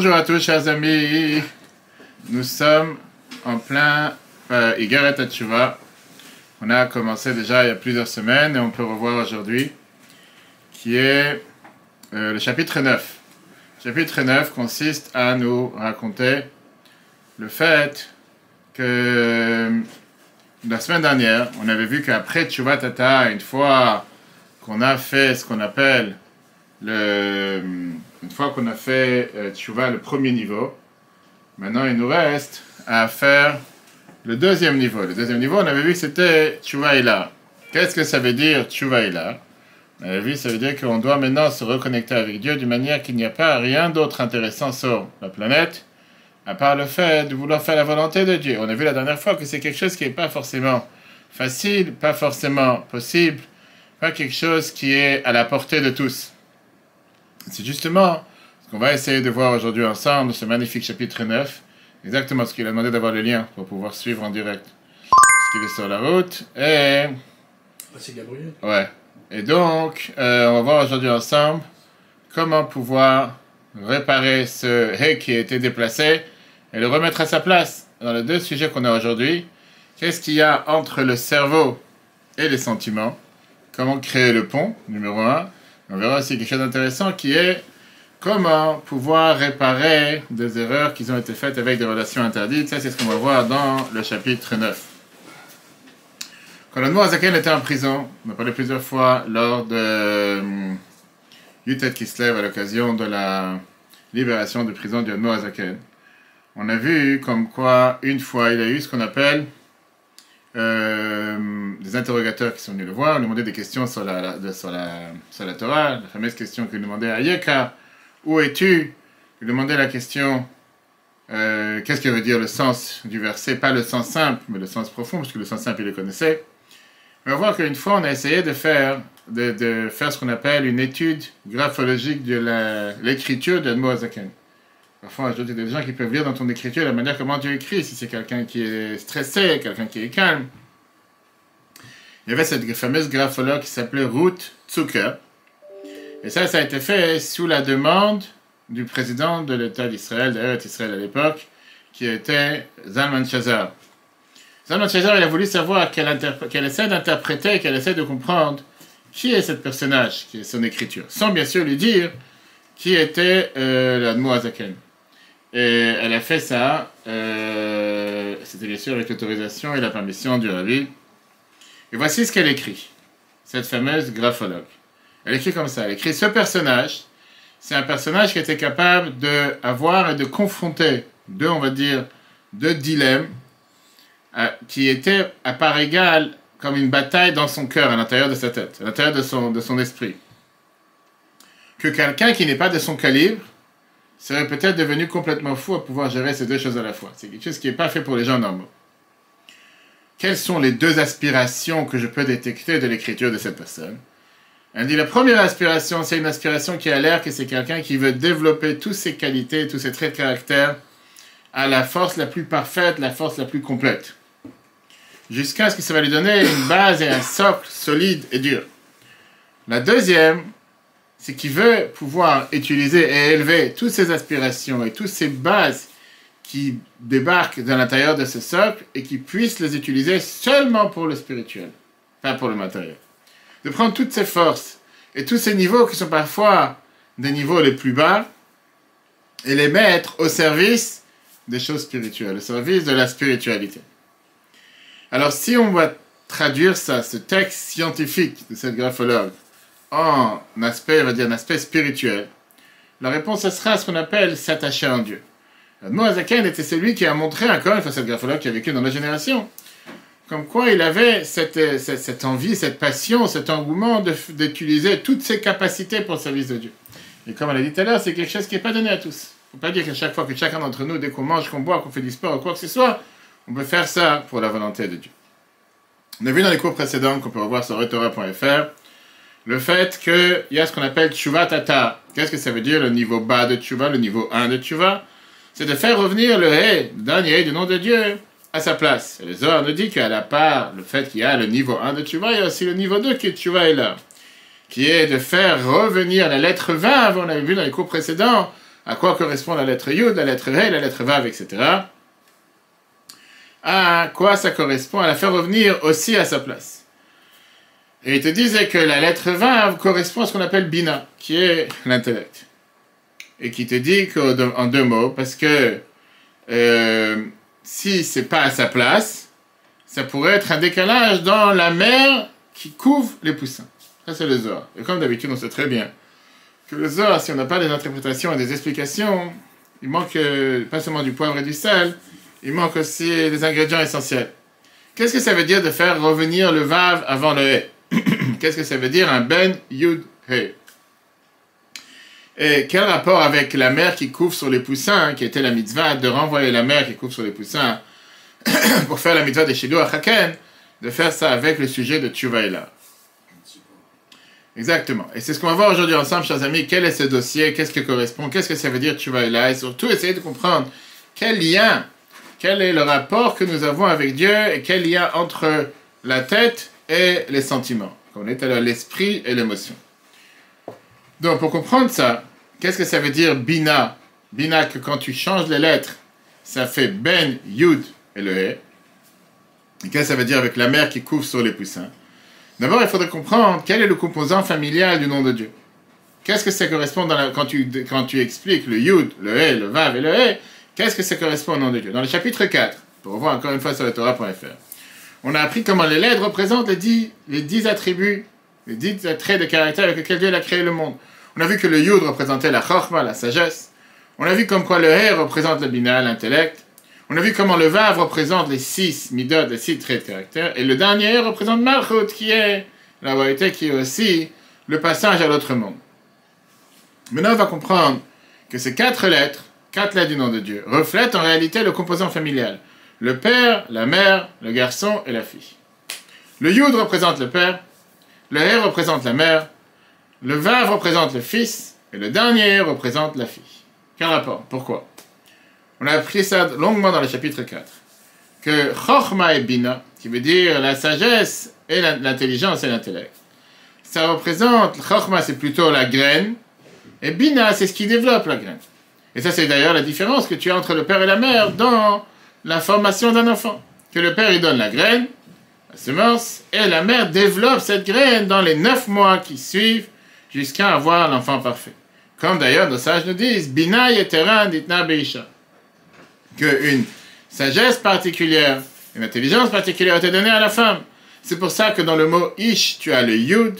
Bonjour à tous, chers amis. Nous sommes en plein Igeret HaTeshuvah. On a commencé déjà il y a plusieurs semaines et on peut revoir aujourd'hui, qui est le chapitre 9. Le chapitre 9 consiste à nous raconter le fait que la semaine dernière, on avait vu qu'après Teshuvat Tata, une fois qu'on a fait ce qu'on appelle une fois qu'on a fait Teshuva le premier niveau, maintenant il nous reste à faire le deuxième niveau. Le deuxième niveau, on avait vu que c'était Teshuva Ila. Qu'est-ce que ça veut dire Teshuva Ila? On avait vu, ça veut dire qu'on doit maintenant se reconnecter avec Dieu d'une manière qu'il n'y a pas rien d'autre intéressant sur la planète, à part le fait de vouloir faire la volonté de Dieu. On a vu la dernière fois que c'est quelque chose qui n'est pas forcément facile, pas forcément possible, pas quelque chose qui est à la portée de tous. C'est justement ce qu'on va essayer de voir aujourd'hui ensemble, ce magnifique chapitre 9, exactement ce qu'il a demandé d'avoir le lien pour pouvoir suivre en direct. Parce qu'il est sur la route, et... c'est Gabriel. Ouais. Et donc, on va voir aujourd'hui ensemble comment pouvoir réparer ce hé qui a été déplacé et le remettre à sa place. Dans les deux sujets qu'on a aujourd'hui, qu'est-ce qu'il y a entre le cerveau et les sentiments? Comment créer le pont, numéro 1. On verra aussi quelque chose d'intéressant qui est comment pouvoir réparer des erreurs qui ont été faites avec des relations interdites. Ça, c'est ce qu'on va voir dans le chapitre 9. Quand le Azaken était en prison, on a parlé plusieurs fois lors de Yutet Kislev à l'occasion de la libération de prison du Azaken. On a vu comme quoi, une fois, il a eu ce qu'on appelle des interrogateurs qui sont venus le voir, lui demander des questions sur la Torah, la fameuse question qu'il demandait à Yeka, où es-tu? Il demandait la question, qu'est-ce que veut dire le sens du verset, pas le sens simple, mais le sens profond, parce que le sens simple, il le connaissait. On va voir qu'une fois, on a essayé de faire ce qu'on appelle une étude graphologique de l'écriture de Azaken. Parfois, il y a des gens qui peuvent lire dans ton écriture la manière comment Dieu écrit, si c'est quelqu'un qui est stressé, quelqu'un qui est calme. Il y avait cette fameuse graphologue qui s'appelait Ruth Zucker. Et ça a été fait sous la demande du président de l'État d'Israël, d'Eretz Israël à l'époque, qui était Zalman Shazar. Zalman Shazar, il a voulu savoir qu'elle essaie d'interpréter, qu'elle essaie de comprendre qui est ce personnage, qui est son écriture, sans bien sûr lui dire qui était l'Admo Azaken. Et elle a fait ça, c'était bien sûr avec l'autorisation et la permission du Rabbi. Et voici ce qu'elle écrit, cette fameuse graphologue. Elle écrit comme ça, elle écrit « Ce personnage, c'est un personnage qui était capable d'avoir et de confronter deux dilemmes qui étaient à part égale comme une bataille dans son cœur, à l'intérieur de sa tête, à l'intérieur de son esprit. Que quelqu'un qui n'est pas de son calibre serait peut-être devenu complètement fou à pouvoir gérer ces deux choses à la fois. C'est quelque chose qui n'est pas fait pour les gens normaux. Quelles sont les deux aspirations que je peux détecter de l'écriture de cette personne? Elle dit la première aspiration, c'est une aspiration qui a l'air que c'est quelqu'un qui veut développer toutes ses qualités, tous ses traits de caractère à la force la plus parfaite, la force la plus complète. Jusqu'à ce que ça va lui donner une base et un socle solide et dur. La deuxième, c'est qu'il veut pouvoir utiliser et élever toutes ses aspirations et toutes ces bases qui débarquent de l'intérieur de ce socle et qui puisse les utiliser seulement pour le spirituel, pas pour le matériel. De prendre toutes ces forces et tous ces niveaux qui sont parfois des niveaux les plus bas et les mettre au service des choses spirituelles, au service de la spiritualité. Alors si on va traduire ça, ce texte scientifique de cette graphologue, en aspect, on va dire un aspect spirituel, la réponse ce sera ce qu'on appelle s'attacher en Dieu. L'Admo Azaken était celui qui a montré encore une fois cette graphologue qui a vécu dans la génération, comme quoi il avait cette envie, cette passion, cet engouement d'utiliser toutes ses capacités pour le service de Dieu. Et comme on l'a dit tout à l'heure, c'est quelque chose qui n'est pas donné à tous. Il ne faut pas dire qu'à chaque fois que chacun d'entre nous, dès qu'on mange, qu'on boit, qu'on fait du sport ou quoi que ce soit, on peut faire ça pour la volonté de Dieu. On a vu dans les cours précédents qu'on peut revoir sur retorah.fr le fait qu'il y a ce qu'on appelle Teshuva Tata. Qu'est-ce que ça veut dire le niveau bas de Teshuva, le niveau 1 de Teshuva? C'est de faire revenir le hé, le dernier du nom de Dieu, à sa place. Et le Zohar nous dit qu'à la part, le fait qu'il y a le niveau 1 de Teshuva, il y a aussi le niveau 2 qui est Teshuva est là, qui est de faire revenir la lettre 20, on avait vu dans les cours précédents, à quoi correspond la lettre Yud, la lettre He, la lettre Vav, etc. À quoi ça correspond, à la faire revenir aussi à sa place. Et il te disait que la lettre Vav correspond à ce qu'on appelle Bina, qui est l'intellect. Et qui te dit en deux mots, parce que si c'est pas à sa place, ça pourrait être un décalage dans la mer qui couvre les poussins. Ça, c'est le Zohar. Et comme d'habitude, on sait très bien que le Zohar, si on n'a pas des interprétations et des explications, il manque pas seulement du poivre et du sel, il manque aussi des ingrédients essentiels. Qu'est-ce que ça veut dire de faire revenir le Vav avant le He? Qu'est-ce que ça veut dire un Ben Yud He? Et quel rapport avec la mer qui couvre sur les poussins, qui était la mitzvah, de renvoyer la mer qui couvre sur les poussins pour faire la mitzvah des Shiluach HaKen, de faire ça avec le sujet de Tshuva Ela. Exactement. Et c'est ce qu'on va voir aujourd'hui ensemble, chers amis. Quel est ce dossier? Qu'est-ce que correspond? Qu'est-ce que ça veut dire Tshuva Ela? Et surtout, essayer de comprendre quel lien, quel est le rapport que nous avons avec Dieu et quel lien entre la tête et les sentiments. Comme on est à l'esprit et l'émotion. Donc, pour comprendre ça, qu'est-ce que ça veut dire Bina? Bina, que quand tu changes les lettres, ça fait Ben, Yud et le He. Et qu'est-ce que ça veut dire avec la mer qui couvre sur les poussins? D'abord, il faudrait comprendre quel est le composant familial du nom de Dieu. Qu'est-ce que ça correspond quand tu expliques le Yud, le He, le Vav et le He, qu'est-ce que ça correspond au nom de Dieu? Dans le chapitre 4, pour revoir encore une fois sur le Torah.fr, on a appris comment les lettres représentent les 10 attributs, les 10 traits de caractère avec lesquels Dieu a créé le monde. On a vu que le Yud représentait la Chochma, la sagesse. On a vu comme quoi le He représente le Bina, l'intellect. On a vu comment le Vav représente les 6 midot, les 6 traits de caractère. Et le dernier représente Malchut, qui est la vérité, qui est aussi le passage à l'autre monde. Maintenant, on va comprendre que ces 4 lettres du nom de Dieu, reflètent en réalité le composant familial. Le père, la mère, le garçon et la fille. Le Yud représente le père, le He représente la mère, le Vav représente le fils, et le dernier représente la fille. Quel rapport? Pourquoi? On a appris ça longuement dans le chapitre 4. Que Chochma et Bina, qui veut dire la sagesse et l'intelligence et l'intellect, ça représente, Chochma c'est plutôt la graine, et Bina c'est ce qui développe la graine. Et ça c'est d'ailleurs la différence que tu as entre le père et la mère dans la formation d'un enfant. Que le père il donne la graine, la semence, et la mère développe cette graine dans les 9 mois qui suivent jusqu'à avoir l'enfant parfait. Comme d'ailleurs nos sages nous disent, Bina yeteran ditna beisha. Qu'une sagesse particulière, une intelligence particulière est donnée à la femme. C'est pour ça que dans le mot Ish, tu as le Yud.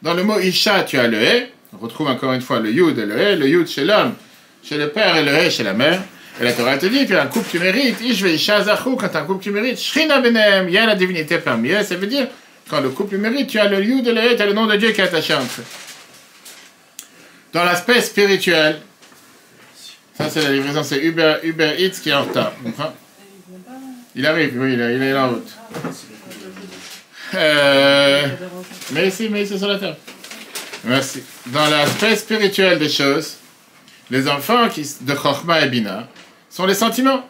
Dans le mot Isha, tu as le He. On retrouve encore une fois le Yud et le He. Le Yud chez l'homme, chez le père, et le He chez la mère. Et la Torah te dit qu'un couple tu mérites, Ish ve Isha zachu, quand un couple tu mérites, Shrina benem, il y a la divinité parmi eux. Ça veut dire, quand le couple mérite, tu as le Yud et le He, tu as le nom de Dieu qui est attaché entre eux. Dans l'aspect spirituel, ça c'est la livraison, c'est Uber Eats qui est en retard. Il arrive, oui, il est en route. Mais ici sur la table. Merci. Dans l'aspect spirituel des choses, les enfants de Chochma et Bina sont les sentiments.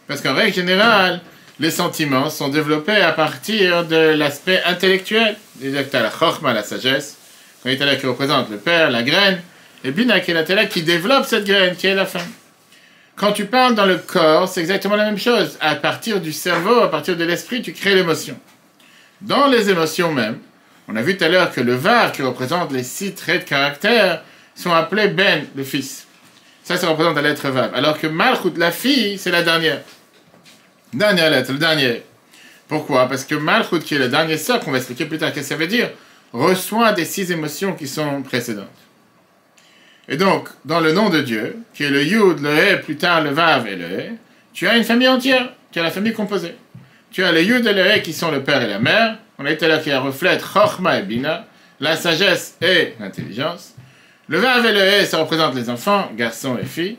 Parce qu'en règle générale, les sentiments sont développés à partir de l'aspect intellectuel. C'est-à-dire que tu as la Chochma, la sagesse, quand il est là qui représente le père, la graine, et Bina qui est l'intellect qui développe cette graine, qui est la femme. Quand tu parles dans le corps, c'est exactement la même chose. À partir du cerveau, à partir de l'esprit, tu crées l'émotion. Dans les émotions même, on a vu tout à l'heure que le Vav, qui représente les 6 traits de caractère, sont appelés Ben, le fils. Ça représente la lettre Vav. Alors que Malchut, la fille, c'est la dernière. Dernière lettre, le dernier. Pourquoi? Parce que Malchut, qui est le dernier socle, on va expliquer plus tard qu'est-ce que ça veut dire, reçoit des 6 émotions qui sont précédentes. Et donc, dans le nom de Dieu, qui est le Yud, le He, plus tard le Vav et le He, tu as une famille entière, tu as la famille composée. Tu as le Yud et le He qui sont le père et la mère, on a été là qui reflète Chochma et Bina, la sagesse et l'intelligence. Le Vav et le He, ça représente les enfants, garçons et filles.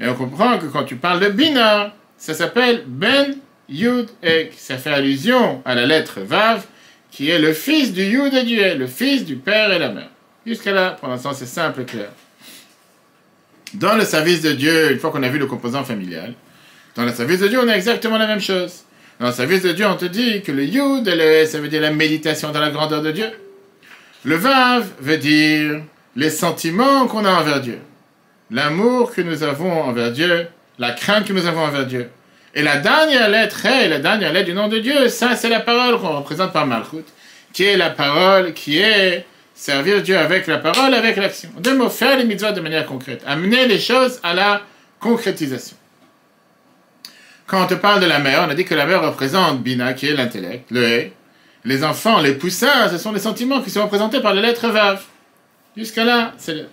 Et on comprend que quand tu parles de Bina, ça s'appelle Ben Yud He, ça fait allusion à la lettre Vav, qui est le fils du Yud et du He, le fils du père et la mère. Jusqu'à là, pour l'instant, c'est simple et clair. Dans le service de Dieu, une fois qu'on a vu le composant familial, dans le service de Dieu, on a exactement la même chose. Dans le service de Dieu, on te dit que le Yud et le He, ça veut dire la méditation dans la grandeur de Dieu. Le Vav veut dire les sentiments qu'on a envers Dieu. l'amour que nous avons envers Dieu, la crainte que nous avons envers Dieu. Et la dernière lettre, la dernière lettre du nom de Dieu, ça c'est la parole qu'on représente par Malchut, qui est la parole, qui est servir Dieu avec la parole, avec l'action. En deux mots, faire les mitzvot de manière concrète, amener les choses à la concrétisation. Quand on te parle de la mère, on a dit que la mère représente Bina, qui est l'intellect, le He. Les enfants, les poussins, ce sont les sentiments qui sont représentés par les lettres Vav. Jusqu'à là, c'est lettres.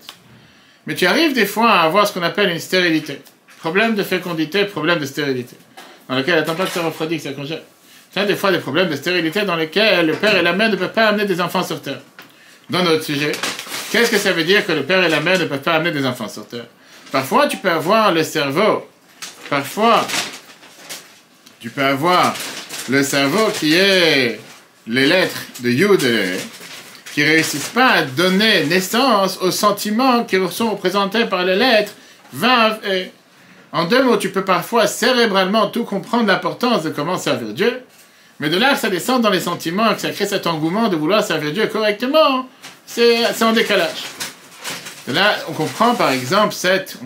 Mais tu arrives des fois à avoir ce qu'on appelle une stérilité. Problème de fécondité, problème de stérilité. Dans lequel la tempête se refroidit, ça congèle. Tu as des fois des problèmes de stérilité dans lesquels le père et la mère ne peuvent pas amener des enfants sur terre. Dans notre sujet, qu'est-ce que ça veut dire que le père et la mère ne peuvent pas amener des enfants sur terre? Parfois, tu peux avoir le cerveau. Parfois, tu peux avoir le cerveau qui est les lettres de Yud et de He, qui ne réussissent pas à donner naissance aux sentiments qui sont représentés par les lettres Vav et. En deux mots, tu peux parfois cérébralement tout comprendre l'importance de comment servir Dieu, mais de là que ça descend dans les sentiments, que ça crée cet engouement de vouloir servir Dieu correctement, c'est en décalage. De là, on comprend par exemple cette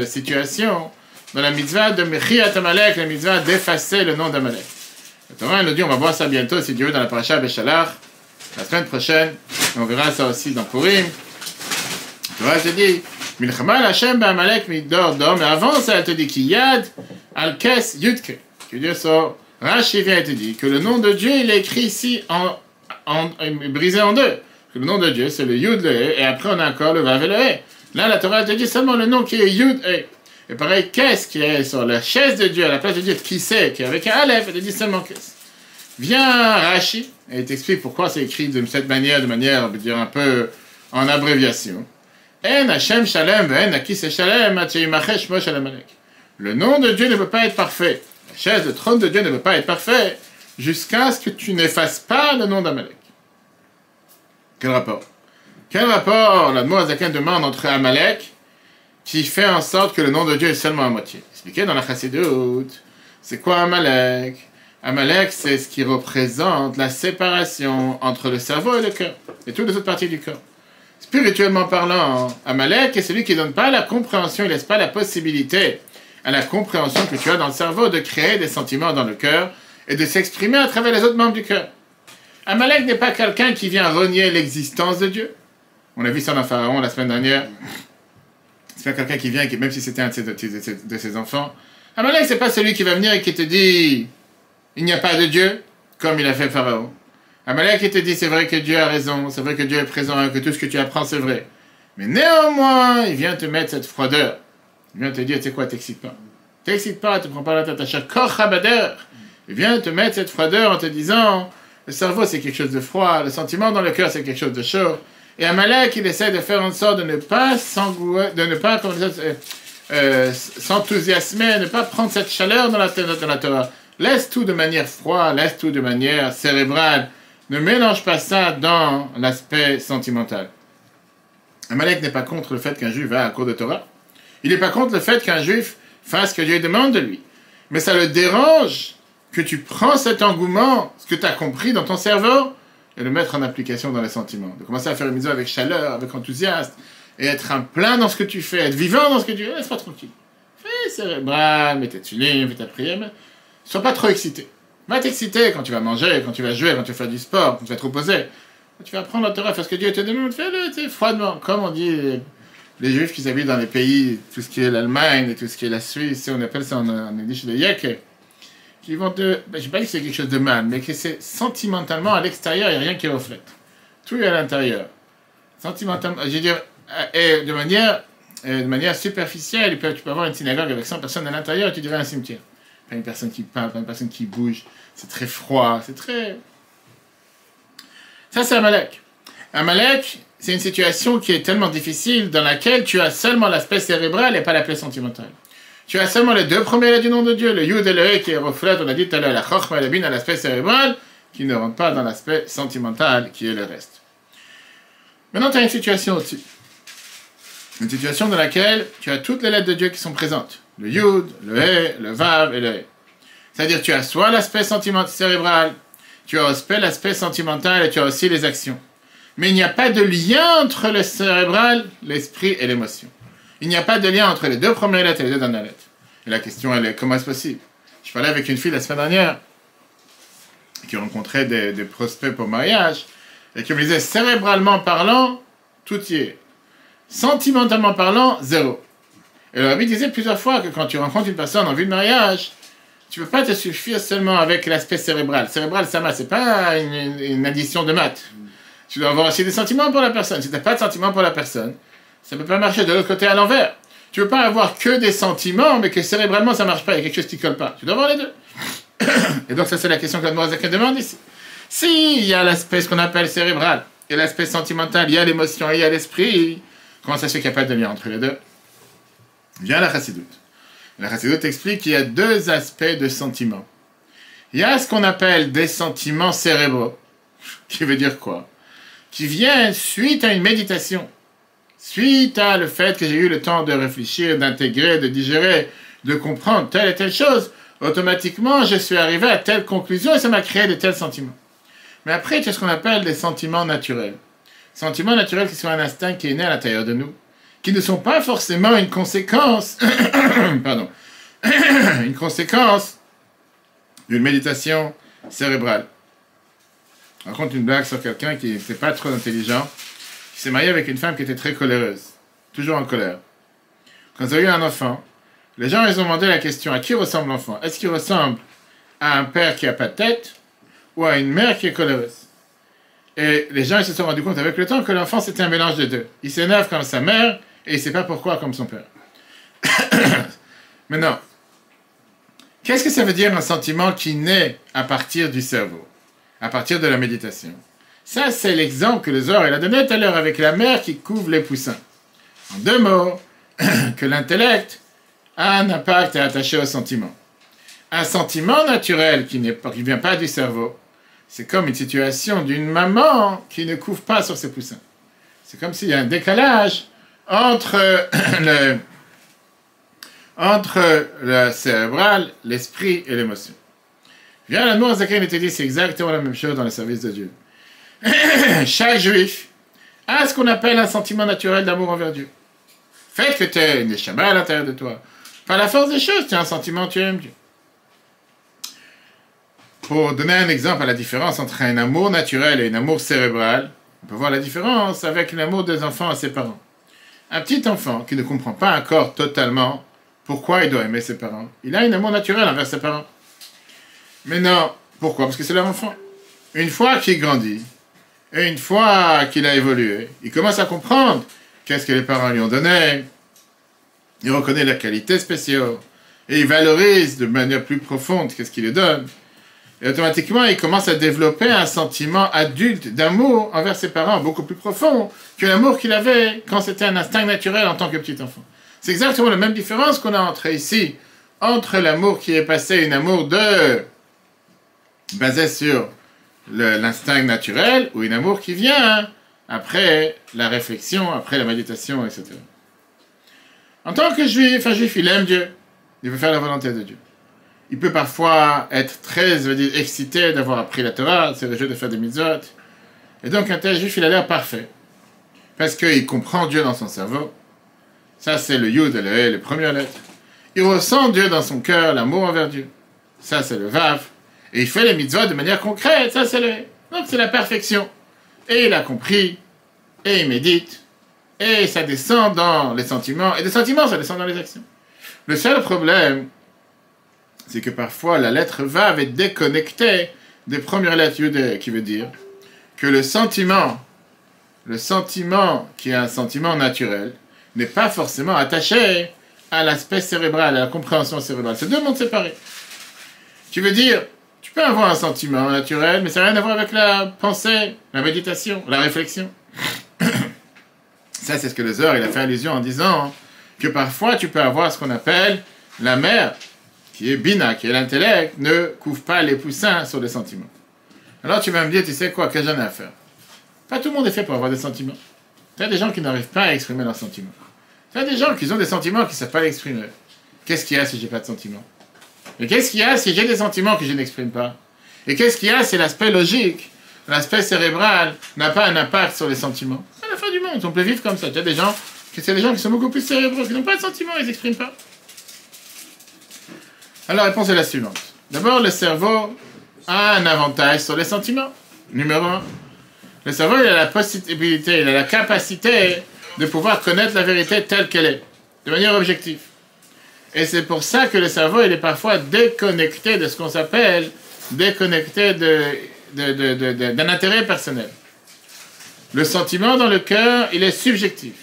situation dans la mitzvah de Mechiat Amalek, la mitzvah d'effacer le nom d'Amalek. Le Torah nous dit, on va voir ça bientôt, si Dieu veut, dans la paracha Beshalach, la semaine prochaine, on verra ça aussi dans Purim. Le Torah te dit, Milchama Hashem b'Amalek midor dor, mais avant ça, elle te dit Kiyad al-Kes Yudke. Tu veux dire ça, Rashi vient et te dit que le nom de Dieu, il est écrit ici brisé en deux. Que le nom de Dieu, c'est le Yud, le He, et après on a encore le Vav et le He. Là, la Torah te dit seulement le nom qui est Yud, He. Et pareil, Kes, qui est sur la chaise de Dieu, à la place de Dieu, qui c'est, qui est avec un Aleph, elle te dit seulement Kes. Vient Rashi, et il t'explique pourquoi c'est écrit de cette manière, on peut dire un peu en abréviation. En Hashem Shalem, en Akis Shalem, Atcheimachesh Mosh Alamalek. Le nom de Dieu ne peut pas être parfait. La chaise, le trône de Dieu ne peut pas être parfait jusqu'à ce que tu n'effaces pas le nom d'Amalek. Quel rapport? Quel rapport la Moazaken demande entre Amalek, qui fait en sorte que le nom de Dieu est seulement à moitié? Expliqué dans la Chassidoute. C'est quoi Amalek? Amalek, c'est ce qui représente la séparation entre le cerveau et le cœur, et toutes les autres parties du corps. Spirituellement parlant, Amalek est celui qui ne donne pas la compréhension, il ne laisse pas la possibilité à la compréhension que tu as dans le cerveau de créer des sentiments dans le cœur et de s'exprimer à travers les autres membres du cœur. Amalek n'est pas quelqu'un qui vient renier l'existence de Dieu. On a vu ça dans Pharaon la semaine dernière. C'est pas quelqu'un qui vient, même si c'était un de ses enfants. Amalek, c'est pas celui qui va venir et qui te dit il n'y a pas de Dieu, comme il a fait Pharaon. Amalek, il te dit c'est vrai que Dieu a raison, c'est vrai que Dieu est présent, que tout ce que tu apprends c'est vrai. Mais néanmoins, il vient te mettre cette froideur. Il vient te dire, tu sais quoi, t'excites pas. T'excites pas, tu prends pas la tête à chaque corps rabader. Il vient te mettre cette froideur en te disant, le cerveau c'est quelque chose de froid, le sentiment dans le cœur c'est quelque chose de chaud. Et Amalek, il essaie de faire en sorte de ne pas s'enthousiasmer, ne pas prendre cette chaleur dans la Torah. Laisse tout de manière froide, laisse tout de manière cérébrale. Ne mélange pas ça dans l'aspect sentimental. Amalek n'est pas contre le fait qu'un juif va à cours de Torah. Il n'est pas contre le fait qu'un juif fasse ce que Dieu demande de lui. Mais ça le dérange que tu prends cet engouement, ce que tu as compris dans ton cerveau, et le mettre en application dans les sentiments. De commencer à faire une mise avec chaleur, avec enthousiasme, et être un plein dans ce que tu fais, être vivant dans ce que tu fais, laisse-toi tranquille. Fais cérébral, mets tes tulim, fais ta prière, mais sois pas trop excité. Va t'exciter quand tu vas manger, quand tu vas jouer, quand tu vas faire du sport, quand tu vas te reposer. Quand tu vas prendre la Torah, faire ce que Dieu te demande, fais-le, froidement. Comme on dit, les Juifs qui habitent dans les pays, tout ce qui est l'Allemagne et tout ce qui est la Suisse, on appelle ça en Yiddish le yek, qui vont te... je ne sais pas que c'est quelque chose de mal, mais que c'est sentimentalement à l'extérieur, il n'y a rien qui reflète. Tout est à l'intérieur. Sentimentalement, je veux dire, et de manière superficielle, tu peux avoir une synagogue avec 100 personnes à l'intérieur et tu dirais un cimetière. Pas une personne qui parle, pas une personne qui bouge. C'est très froid, c'est très... Ça, c'est Amalek. Amalek, c'est une situation qui est tellement difficile dans laquelle tu as seulement l'aspect cérébral et pas l'aspect sentimental. Tu as seulement les deux premiers lettres du nom de Dieu, le Yud et le He qui reflètent, on a dit tout à l'heure, la Chochma et la Bina, l'aspect cérébral, qui ne rentre pas dans l'aspect sentimental qui est le reste. Maintenant, tu as une situation au-dessus. Une situation dans laquelle tu as toutes les lettres de Dieu qui sont présentes. Le Yud, le He, le Vav et le He. C'est-à-dire tu as soit l'aspect cérébral, tu as l'aspect sentimental et tu as aussi les actions. Mais il n'y a pas de lien entre le cérébral, l'esprit et l'émotion. Il n'y a pas de lien entre les deux premières lettres et les deux dernières lettres. Et la question, elle est, comment est-ce possible? Je parlais avec une fille la semaine dernière qui rencontrait des prospects pour mariage et qui me disait, cérébralement parlant, tout y est. Sentimentalement parlant, zéro. Et le rabbi disait plusieurs fois que quand tu rencontres une personne en vue de mariage, tu ne peux pas te suffire seulement avec l'aspect cérébral. Cérébral, ça c'est pas une addition de maths. Tu dois avoir aussi des sentiments pour la personne. Si tu n'as pas de sentiments pour la personne, ça ne peut pas marcher de l'autre côté à l'envers. Tu ne peux pas avoir que des sentiments, mais que cérébralement ça ne marche pas, il y a quelque chose qui ne colle pas. Tu dois avoir les deux. Et donc ça c'est la question que la Moazaka demande ici. S'il y a l'aspect, ce qu'on appelle cérébral, et l'aspect sentimental, il y a l'émotion et il y a l'esprit, comment ça se fait qu'il n'y a pas de lien entre les deux? Vient la Chassidoute. La Chassidoute explique qu'il y a deux aspects de sentiments. Il y a ce qu'on appelle des sentiments cérébraux, qui veut dire quoi? Qui viennent suite à une méditation, suite à le fait que j'ai eu le temps de réfléchir, d'intégrer, de digérer, de comprendre telle et telle chose, automatiquement je suis arrivé à telle conclusion et ça m'a créé de tels sentiments. Mais après, il y a ce qu'on appelle des sentiments naturels. Sentiments naturels qui sont un instinct qui est né à l'intérieur de nous, qui ne sont pas forcément une conséquence, pardon, une conséquence d'une méditation cérébrale. Je raconte une blague sur quelqu'un qui n'était pas trop intelligent, qui s'est marié avec une femme qui était très coléreuse, toujours en colère. Quand ils ont eu un enfant, les gens ils ont demandé la question, à qui ressemble l'enfant? Est-ce qu'il ressemble à un père qui n'a pas de tête ou à une mère qui est coléreuse? Et les gens ils se sont rendus compte avec le temps que l'enfant c'était un mélange des deux. Il s'énerve comme sa mère et il ne sait pas pourquoi comme son père. Maintenant, qu'est-ce que ça veut dire un sentiment qui naît à partir du cerveau, à partir de la méditation? Ça, c'est l'exemple que le Zohar a donné tout à l'heure avec la mère qui couvre les poussins. En deux mots, que l'intellect a un impact et est attaché au sentiment. Un sentiment naturel qui ne vient pas du cerveau, c'est comme une situation d'une maman qui ne couvre pas sur ses poussins. C'est comme s'il y a un décalage entre le cérébral, l'esprit et l'émotion. Bien, la Noire Zakhen était dit, c'est exactement la même chose dans le service de Dieu. Chaque juif a ce qu'on appelle un sentiment naturel d'amour envers Dieu. Fait que tu es une neshama à l'intérieur de toi. Par la force des choses, tu as un sentiment, tu aimes Dieu. Pour donner un exemple à la différence entre un amour naturel et un amour cérébral, on peut voir la différence avec l'amour des enfants à ses parents. Un petit enfant qui ne comprend pas encore totalement pourquoi il doit aimer ses parents, il a un amour naturel envers ses parents. Mais non, pourquoi? Parce que c'est leur enfant. Une fois qu'il grandit, et une fois qu'il a évolué, il commence à comprendre qu'est-ce que les parents lui ont donné, il reconnaît leurs qualités spéciales, et il valorise de manière plus profonde qu'est-ce qu'il lui donne. Et automatiquement, il commence à développer un sentiment adulte d'amour envers ses parents, beaucoup plus profond que l'amour qu'il avait quand c'était un instinct naturel en tant que petit enfant. C'est exactement la même différence qu'on a entre l'amour qui est passé, un amour basé sur l'instinct naturel, ou un amour qui vient après la réflexion, après la méditation, etc. En tant que juif, un juif, il aime Dieu. Il veut faire la volonté de Dieu. Il peut parfois être très, excité d'avoir appris la Torah, c'est le jeu de faire des mitzvot. Et donc, un tel juif, il a l'air parfait. Parce qu'il comprend Dieu dans son cerveau. Ça, c'est le Yud et le He, les premières lettres. Il ressent Dieu dans son cœur, l'amour envers Dieu. Ça, c'est le Vav. Et il fait les mitzvot de manière concrète. Ça, c'est le He. Donc, c'est la perfection. Et il a compris. Et il médite. Et ça descend dans les sentiments. Et des sentiments, ça descend dans les actions. Le seul problème, c'est que parfois la lettre Vav est déconnectée des premières lettres Yud, qui veut dire que le sentiment qui est un sentiment naturel, n'est pas forcément attaché à l'aspect cérébral, à la compréhension cérébrale. C'est deux mondes séparés. Qui veut dire, tu peux avoir un sentiment naturel, mais ça n'a rien à voir avec la pensée, la méditation, la réflexion. Ça, c'est ce que le Zohar, il a fait allusion en disant que parfois tu peux avoir ce qu'on appelle la mère, qui est Bina, qui est l'intellect, ne couvre pas les poussins sur les sentiments. Alors tu vas me dire, tu sais quoi, qu'est-ce que j'en ai à faire? Pas tout le monde est fait pour avoir des sentiments. Il y a des gens qui n'arrivent pas à exprimer leurs sentiments. Il y a des gens qui ont des sentiments qui ne savent pas l'exprimer. Qu'est-ce qu'il y a si j'ai pas de sentiments? Et qu'est-ce qu'il y a si j'ai des sentiments que je n'exprime pas? Et qu'est-ce qu'il y a si l'aspect logique, l'aspect cérébral n'a pas un impact sur les sentiments? C'est la fin du monde, on peut vivre comme ça. Il y a des gens que c'est des gens qui sont beaucoup plus cérébraux, qui n'ont pas de sentiments, ils n'expriment pas. Alors la réponse est la suivante. D'abord, le cerveau a un avantage sur les sentiments. Numéro 1. Le cerveau, il a la possibilité, il a la capacité de pouvoir connaître la vérité telle qu'elle est, de manière objective. Et c'est pour ça que le cerveau, il est parfois déconnecté de ce qu'on s'appelle, déconnecté d'un intérêt personnel. Le sentiment dans le cœur, il est subjectif.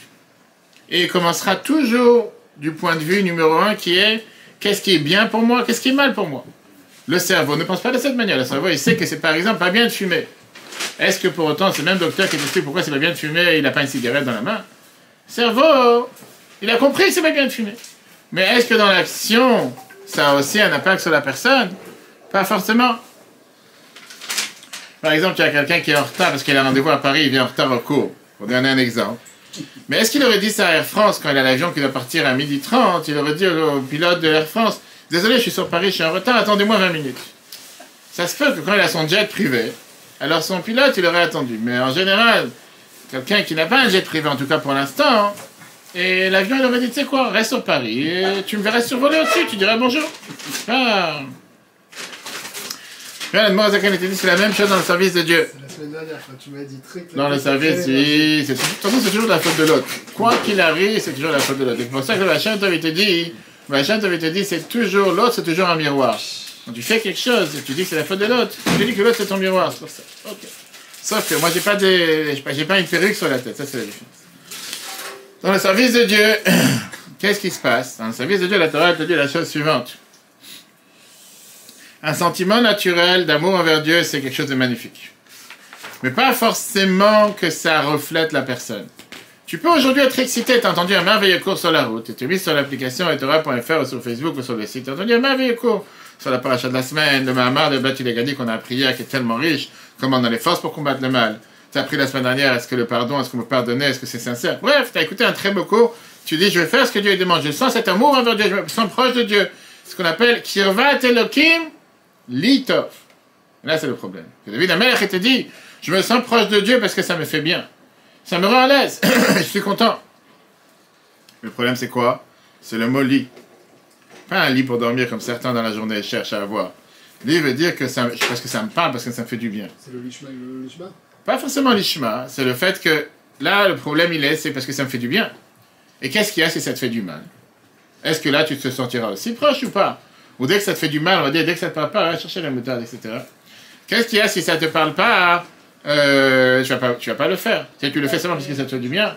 Et il commencera toujours du point de vue numéro 1 qui est qu'est-ce qui est bien pour moi, qu'est-ce qui est mal pour moi. Le cerveau ne pense pas de cette manière. Le cerveau, il sait que c'est par exemple pas bien de fumer. Est-ce que pour autant, c'est le même docteur qui t'explique pourquoi c'est pas bien de fumer et il n'a pas une cigarette dans la main? Le cerveau, il a compris que c'est pas bien de fumer. Mais est-ce que dans l'action, ça a aussi un impact sur la personne? Pas forcément. Par exemple, il y a quelqu'un qui est en retard parce qu'il a un rendez-vous à Paris, il vient en retard au cours. Pour donner un exemple. Mais est-ce qu'il aurait dit ça à Air France quand il a l'avion qui doit partir à 12h30? Il aurait dit au pilote de Air France, désolé, je suis sur Paris, je suis en retard, attendez-moi 20 minutes. Ça se peut que quand il a son jet privé, alors son pilote, il aurait attendu. Mais en général, quelqu'un qui n'a pas un jet privé, en tout cas pour l'instant, et l'avion, il aurait dit, tu sais quoi, reste sur Paris, et tu me verrais survoler au-dessus, tu dirais bonjour. Ah. C'est la même chose dans le service de Dieu. C'est la semaine dernière, quand tu m'as dit très clairement. Dans le service, oui. De toute façon, c'est toujours la faute de l'autre. Quoi qu'il arrive, c'est toujours la faute de l'autre. C'est pour ça que Vachon t'avait dit, c'est toujours l'autre, c'est toujours un miroir. Quand tu fais quelque chose et tu dis que c'est la faute de l'autre, tu dis que l'autre c'est ton miroir. C'est pour ça. Ok. Sauf que moi, j'ai pas une perruque sur la tête. Ça, c'est la différence. Dans le service de Dieu, qu'est-ce qui se passe? Dans le service de Dieu, la Torah te dit la chose suivante. Un sentiment naturel d'amour envers Dieu, c'est quelque chose de magnifique. Mais pas forcément que ça reflète la personne. Tu peux aujourd'hui être excité, tu as entendu un merveilleux cours sur la route, et tu es mis sur l'application etora.fr ou sur Facebook ou sur le site, tu as entendu un merveilleux cours sur la paracha de la semaine, le Mahamar de Bat Gadi qu'on a appris hier, qui est tellement riche, comment on a les forces pour combattre le mal. Tu as appris la semaine dernière, est-ce que le pardon, est-ce qu'on peut pardonner, est-ce que c'est sincère? Bref, tu as écouté un très beau cours, tu dis, je vais faire ce que Dieu demande, je sens cet amour envers Dieu, je me sens proche de Dieu. Ce qu'on appelle Kirvat Elokim Litov. Là, c'est le problème. David Amelech te dit, je me sens proche de Dieu parce que ça me fait bien. Ça me rend à l'aise. Je suis content. Le problème, c'est quoi? C'est le mot lit. Pas un lit pour dormir comme certains dans la journée cherchent à avoir. Lit veut dire que ça, parce que ça me parle, parce que ça me fait du bien. C'est le lishma et le lishma? Pas forcément lishma. C'est le fait que là, le problème, c'est parce que ça me fait du bien. Et qu'est-ce qu'il y a si ça te fait du mal? Est-ce que là, tu te sentiras aussi proche ou pas? Ou dès que ça te fait du mal, on va dire, dès que ça te parle pas, va chercher la moutarde, etc. Qu'est-ce qu'il y a si ça te parle pas? Tu vas pas le faire. Tu le fais seulement parce que ça te fait du bien.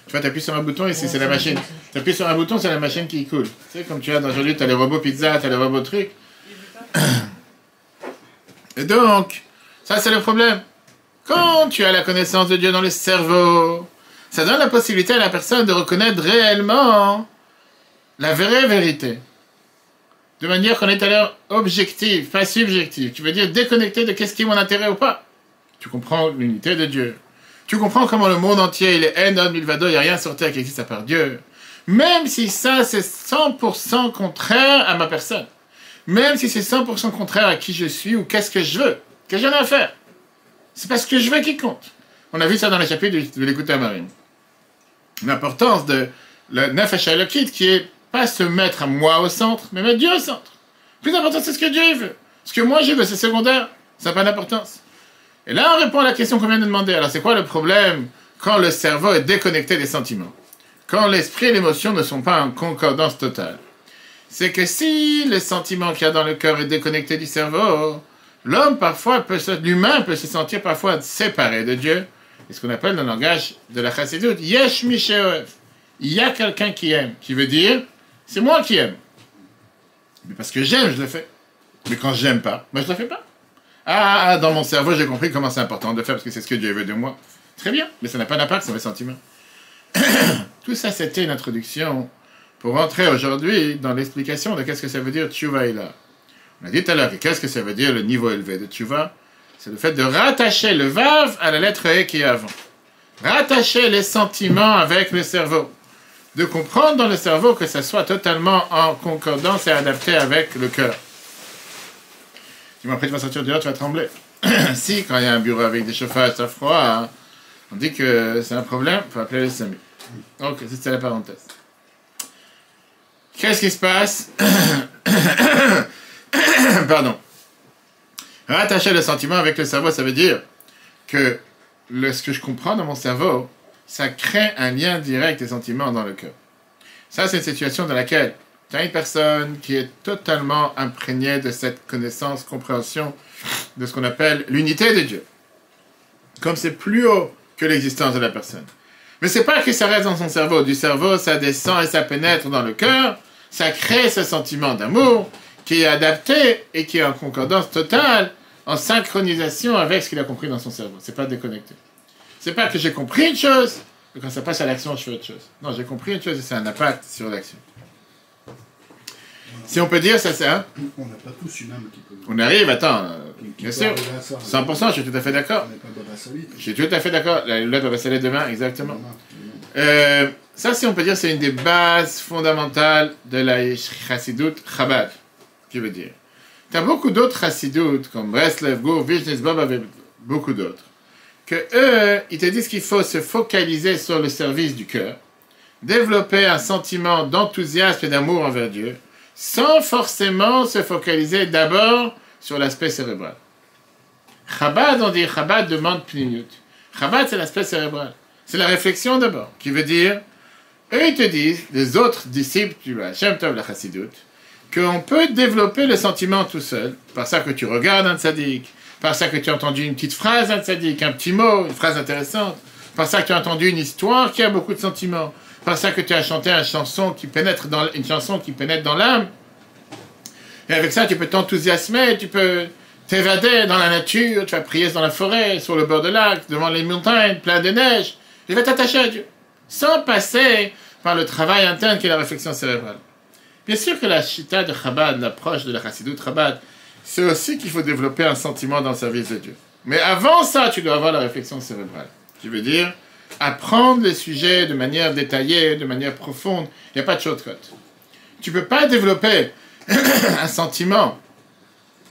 Tu vois, tu appuies sur un bouton et c'est la machine. Tu appuies sur un bouton, c'est la machine qui coule. Tu sais, comme tu as aujourd'hui, tu as les robots pizza, tu as les robots trucs. Et donc, ça c'est le problème. Quand tu as la connaissance de Dieu dans le cerveau, ça donne la possibilité à la personne de reconnaître réellement la vraie vérité. De manière qu'on est à l'heure objective, pas subjective. Tu veux dire déconnecté de qu'est-ce qui est mon intérêt ou pas. Tu comprends l'unité de Dieu. Tu comprends comment le monde entier, il est énorme, milvado, il n'y a rien sur terre qui existe à part Dieu. Même si ça, c'est 100% contraire à ma personne. Même si c'est 100% contraire à qui je suis ou qu'est-ce que je veux. Qu'est-ce que j'en ai à faire? C'est parce que je veux qui compte. On a vu ça dans les chapitres de l'écoute à Marine. L'importance de la Nefesh Elokit qui est pas se mettre à moi au centre, mais mettre Dieu au centre. Le plus important, c'est ce que Dieu veut. Ce que moi je veux, c'est secondaire. Ça n'a pas d'importance. Et là, on répond à la question qu'on vient de demander. Alors, c'est quoi le problème quand le cerveau est déconnecté des sentiments? Quand l'esprit et l'émotion ne sont pas en concordance totale? C'est que si le sentiment qu'il y a dans le cœur est déconnecté du cerveau, l'homme, parfois, l'humain peut se sentir parfois séparé de Dieu. C'est ce qu'on appelle dans le langage de la Chassidut, Yesh mi she'ohev. Il y a quelqu'un qui aime, qui veut dire, c'est moi qui aime. Mais parce que j'aime, je le fais. Mais quand j'aime pas, je le fais pas. Ah, dans mon cerveau, j'ai compris comment c'est important de le faire parce que c'est ce que Dieu veut de moi. Très bien, mais ça n'a pas d'impact sur mes sentiments. Tout ça, c'était une introduction pour rentrer aujourd'hui dans l'explication de qu'est-ce que ça veut dire Tshuva Ila. On a dit tout à l'heure que qu'est-ce que ça veut dire le niveau élevé de Tshuva? C'est le fait de rattacher le Vav à la lettre E qui est avant. Rattacher les sentiments avec le cerveau. De comprendre dans le cerveau que ça soit totalement en concordance et adapté avec le cœur. Dis-moi, après tu vas sortir dehors, tu vas trembler. Si, quand il y a un bureau avec des chauffages, ça froid, hein, On dit que c'est un problème, il faut appeler le SAMU. Donc, c'était la parenthèse. Qu'est-ce qui se passe? Pardon. Rattacher le sentiment avec le cerveau, ça veut dire que ce que je comprends dans mon cerveau, ça crée un lien direct des sentiments dans le cœur. Ça, c'est une situation dans laquelle tu as une personne qui est totalement imprégnée de cette connaissance, compréhension de ce qu'on appelle l'unité de Dieu. Comme c'est plus haut que l'existence de la personne. Mais c'est pas que ça reste dans son cerveau. Du cerveau, ça descend et ça pénètre dans le cœur. Ça crée ce sentiment d'amour qui est adapté et qui est en concordance totale, en synchronisation avec ce qu'il a compris dans son cerveau. C'est pas déconnecté. C'est pas que j'ai compris une chose, et quand ça passe à l'action, je fais autre chose. Non, j'ai compris une chose et ça a un impact sur l'action. Si on peut dire, ça c'est un... On n'a pas tous une âme qui peut... On arrive, attends, bien peut sûr, arriver à ça. 100%, je suis tout à fait d'accord. On n'est pas Baba Salit. Je suis tout à fait d'accord. La lettre va passer demain, exactement. Demain. Ça, si on peut dire, c'est une des bases fondamentales de la chassidoute Chabad, qui veut dire. Tu as beaucoup d'autres chassidoutes, comme Breslev, Gour, Vizhnitz, Baba, beaucoup d'autres, que eux, ils te disent qu'il faut se focaliser sur le service du cœur, développer un sentiment d'enthousiasme et d'amour envers Dieu, sans forcément se focaliser d'abord sur l'aspect cérébral. Chabad, on dit, Chabad demande pnimiut. Chabad, c'est l'aspect cérébral. C'est la réflexion d'abord, qui veut dire, eux, ils te disent, les autres disciples du Shem Tov, la Chassidut, qu'on peut développer le sentiment tout seul, par ça que tu regardes un tzaddik, par ça que tu as entendu une petite phrase d'un tzaddik, un petit mot, une phrase intéressante, par ça que tu as entendu une histoire qui a beaucoup de sentiments, par ça que tu as chanté une chanson qui pénètre dans l'âme, et avec ça tu peux t'enthousiasmer, tu peux t'évader dans la nature, tu vas prier dans la forêt, sur le bord de lac, devant les montagnes, plein de neige, tu vas t'attacher à Dieu, sans passer par le travail interne qui est la réflexion cérébrale. Bien sûr que la chita de Chabad, l'approche de la Chassidut Chabad, c'est aussi qu'il faut développer un sentiment dans le service de Dieu. Mais avant ça, tu dois avoir la réflexion cérébrale. Qui veut dire apprendre les sujets de manière détaillée, de manière profonde. Il n'y a pas de shortcut. Tu ne peux pas développer un sentiment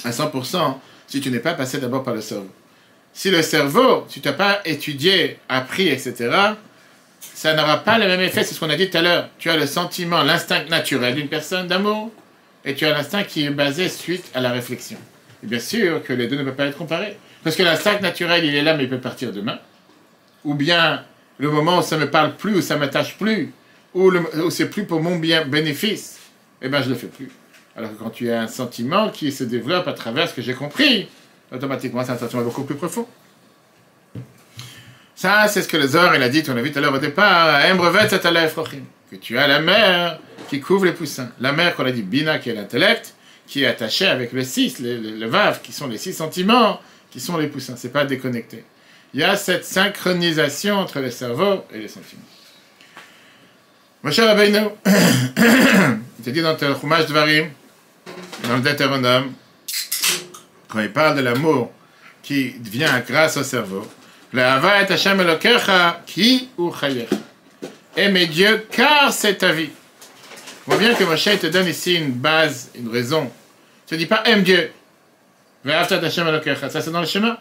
à 100% si tu n'es pas passé d'abord par le cerveau. Si le cerveau, si tu n'as pas étudié, appris, etc., ça n'aura pas le même effet, c'est ce qu'on a dit tout à l'heure. Tu as le sentiment, l'instinct naturel d'une personne d'amour, et tu as l'instinct qui est basé suite à la réflexion. Et bien sûr que les deux ne peuvent pas être comparés. Parce que l'instinct naturel, il est là, mais il peut partir demain. Ou bien, le moment où ça ne me parle plus, où ça ne m'attache plus, où c'est plus pour mon bien bénéfice, eh bien, je ne le fais plus. Alors que quand tu as un sentiment qui se développe à travers ce que j'ai compris, automatiquement, c'est un sentiment beaucoup plus profond. Ça, c'est ce que le Zohar, il a dit, on a vu tout à l'heure au départ, que tu as la mer qui couvre les poussins. La mer, qu'on a dit, Bina, qui est l'intellect, qui est attachée avec le 6, le Vav, qui sont les 6 sentiments, qui sont les poussins. C'est pas déconnecté. Il y a cette synchronisation entre le cerveau et les sentiments. Moshe Rabbeinu, il te dit dans le Chumash Dvarim, dans le Deutéronome, quand il parle de l'amour qui vient grâce au cerveau, L'Ahava et Hashem Elokecha, ki ou chayecha. Aimez Dieu, car c'est ta vie. On voit bien que Moshe te donne ici une base, une raison. Tu ne dis pas aime Dieu. Ve'afta Hashem Elokecha. Ça, c'est dans le schéma.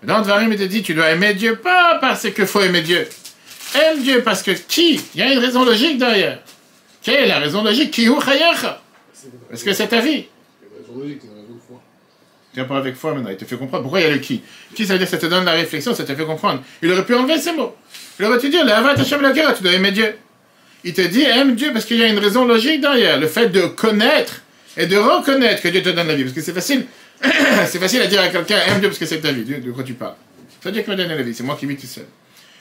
Dans le Dvarim, il te dit tu dois aimer Dieu, pas parce qu'il faut aimer Dieu. Aime Dieu parce que qui? Il y a une raison logique derrière. Quelle est la raison logique? Ki ou chayecha. Parce que c'est ta vie. C'est une raison logique, c'est une raison de foi. Tu n'as pas avec foi maintenant, il te fait comprendre. Pourquoi il y a le qui? Qui, ça veut dire que ça te donne la réflexion, ça te fait comprendre. Il aurait pu enlever ces mots. Il aurait pu dire, l'Ahava Hashem Elokecha, tu dois aimer Dieu. Il te dit, aime Dieu parce qu'il y a une raison logique derrière. Le fait de connaître et de reconnaître que Dieu te donne la vie. Parce que c'est facile, c'est facile à dire à quelqu'un, aime Dieu parce que c'est ta vie. De quoi tu parles? C'est Dieu qui m'a donné la vie, c'est moi qui vis tout seul.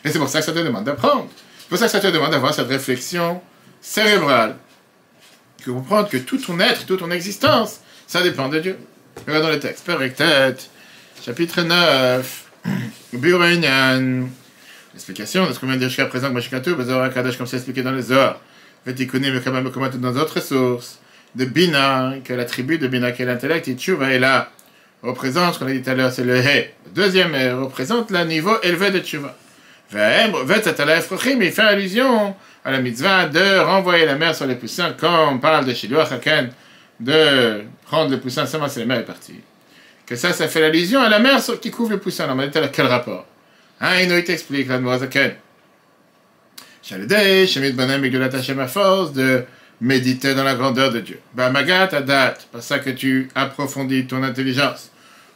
Et c'est pour ça que ça te demande d'apprendre. C'est pour ça que ça te demande d'avoir cette réflexion cérébrale. Que comprendre que tout ton être, toute ton existence, ça dépend de Dieu. Regardons le texte. Perektet, chapitre 9, Bureinian. L'explication de ce qu'on vient de dire jusqu'à présent, que Mashikatou, Bezor Kadosh, comme c'est expliqué dans les Zohar. Vetikuni, mais quand même, comme dans d'autres sources, de Bina, que la tribu de Bina, qui est l'intellect, et Tchouva est là, représente, ce qu'on a dit tout à l'heure, c'est le He. Le deuxième He représente le niveau élevé de Tchouva. Il fait allusion à la mitzvah de renvoyer la mer sur les poussins, comme on parle de Shiluach Haken, de prendre le poussin seulement si la mer est partie. Que ça fait l'allusion à la mer qui couvre le poussin. On m'a dit quel rapport? Hein, il t'explique, l'Admorazaken. Chaledei, Shemit Banem, Miguel Hashem à force de méditer dans la grandeur de Dieu. Magat Adat, par ça que tu approfondis ton intelligence.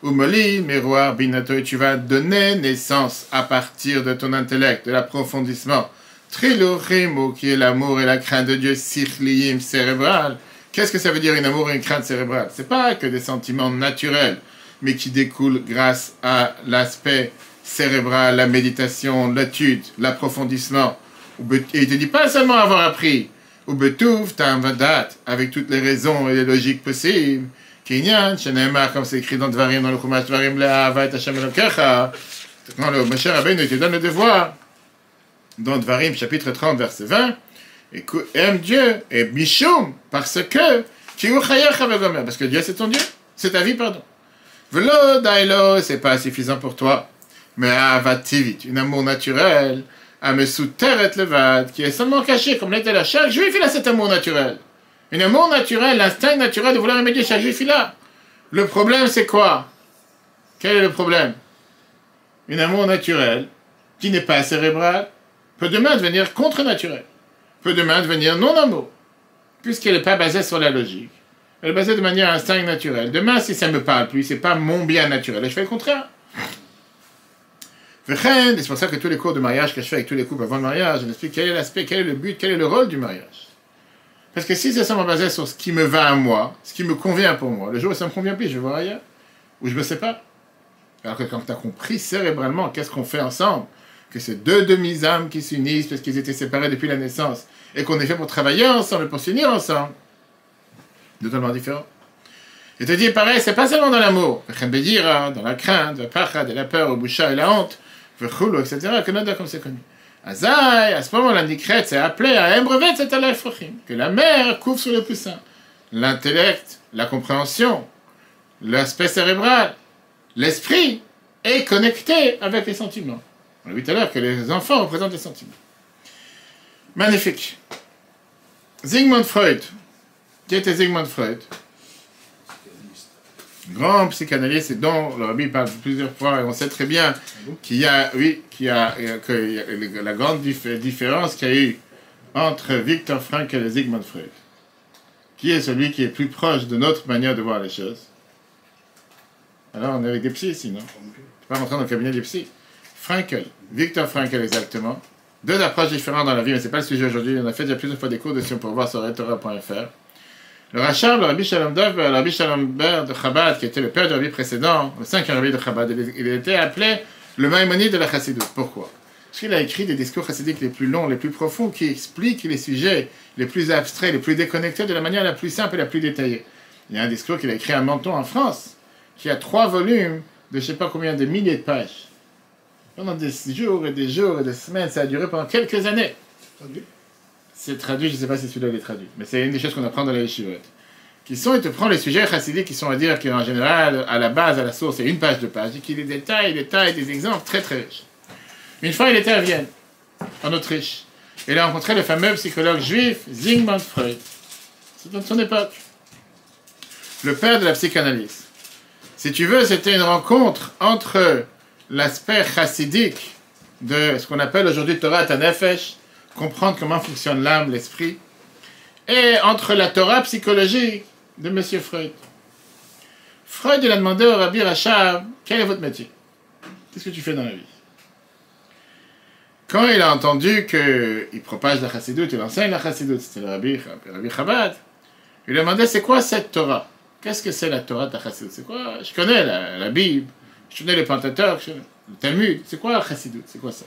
Umoli, miroir, binato, et tu vas donner naissance à partir de ton intellect, de l'approfondissement. Triluchimu, qui est l'amour et la crainte de Dieu, sichliim, cérébral. Qu'est-ce que ça veut dire un amour et une crainte cérébrale? C'est pas que des sentiments naturels, mais qui découlent grâce à l'aspect cérébral, la méditation, l'étude, l'approfondissement. Et il te dit pas seulement avoir appris, ou betouv ta'avadat, avec toutes les raisons et les logiques possibles. Kinyan, Shenemar, comme c'est écrit dans Dvarim, dans le Chumash Dvarim, Le'ahavah et Hashem Elokecha. Quand le Moshe Rabbeinu te donne le devoir, dans Dvarim, chapitre 30, verset 20, aime Dieu, et Mishum, parce que, parce que Dieu c'est ton Dieu, c'est ta vie, pardon. Velo dailo, c'est pas suffisant pour toi, mais avativit, un amour naturel, amesuteret levad, qui est seulement caché, comme l'était là. Chaque juif, il a cet amour naturel. Un amour naturel, l'instinct naturel de vouloir aimer Dieu, chaque juif, il a. Le problème, c'est quoi? Quel est le problème? Un amour naturel, qui n'est pas cérébral, peut demain devenir contre-naturel, peut demain devenir non-amour, puisqu'elle n'est pas basée sur la logique. Elle est basée de manière instinct naturelle. Demain, si ça ne me parle plus, c'est pas mon bien naturel, et je fais le contraire. C'est pour ça que tous les cours de mariage que je fais avec tous les couples avant le mariage, je explique quel est l'aspect, quel est le but, quel est le rôle du mariage. Parce que si c'est seulement basé sur ce qui me va à moi, ce qui me convient pour moi, le jour où ça me convient plus, je vais voir ailleurs, ou je me sépare. Alors que quand tu as compris cérébralement qu'est-ce qu'on fait ensemble, que c'est deux demi-âmes qui s'unissent parce qu'ils étaient séparés depuis la naissance, et qu'on est fait pour travailler ensemble et pour s'unir ensemble, totalement différent. Et te dire pareil, c'est pas seulement dans l'amour, dans la crainte, la pachad, la peur, le boucha et la honte, etc., que notre comme c'est connu. Azaï, à ce moment-là, Nikret c'est appelé à embrevet cet alafrochim, que la mère couvre sur le poussin. L'intellect, la compréhension, l'aspect cérébral, l'esprit est connecté avec les sentiments. On a vu tout à l'heure que les enfants représentent les sentiments. Magnifique. Sigmund Freud. Qui était Sigmund Freud? Grand psychanalyste, et dont le Rabbi parle plusieurs fois, et on sait très bien qu'il y a, que la grande différence qu'il y a eu entre Viktor Frankl et Sigmund Freud. Qui est celui qui est plus proche de notre manière de voir les choses? Alors, on est avec des psys ici, non? Je ne vais pas rentrer dans le cabinet des psys. Frankl, Viktor Frankl exactement. Deux approches différentes dans la vie, mais ce n'est pas le sujet aujourd'hui. On a fait déjà plusieurs fois des cours dessus pour voir sur retorah.fr. Le Rachab, le Rabbi Shalom Dov, le Rabbi Shalom Ber de Chabad, qui était le père du Rabbi précédent, le 5e Rabbi de Chabad, il était appelé le Maïmonide de la Chassidut. Pourquoi? Parce qu'il a écrit des discours chassidiques les plus longs, les plus profonds, qui expliquent les sujets les plus abstraits, les plus déconnectés de la manière la plus simple et la plus détaillée. Il y a un discours qu'il a écrit à Menton en France, qui a 3 volumes de je ne sais pas combien de milliers de pages. Pendant des jours et des semaines, ça a duré pendant quelques années. C'est traduit, je ne sais pas si celui-là est traduit, mais c'est une des choses qu'on apprend dans la yeshivot. Il te prend les sujets chassidiques qui sont à dire qu'en général, à la base, à la source, c'est une page de page, et qu'il les détaille, des exemples très très riches. Une fois, il était à Vienne, en Autriche, et il a rencontré le fameux psychologue juif Sigmund Freud. C'est de son époque. Le père de la psychanalyse. Si tu veux, c'était une rencontre entre l'aspect chassidique de ce qu'on appelle aujourd'hui Torah Tanefesh, comprendre comment fonctionne l'âme, l'esprit, et entre la Torah psychologique de M. Freud. Freud, il a demandé au Rabbi Rachab, quel est votre métier? Qu'est-ce que tu fais dans la vie? Quand il a entendu qu'il propage la Chassidut, il enseigne la Chassidut, c'était le Rabbi Chabad, il lui a demandé, c'est quoi cette Torah? Qu'est-ce que c'est la Torah de la Chassidut? C'est quoi? Je connais la Bible, je connais le Pentateuch, le Talmud, c'est quoi la Chassidut? C'est quoi ça?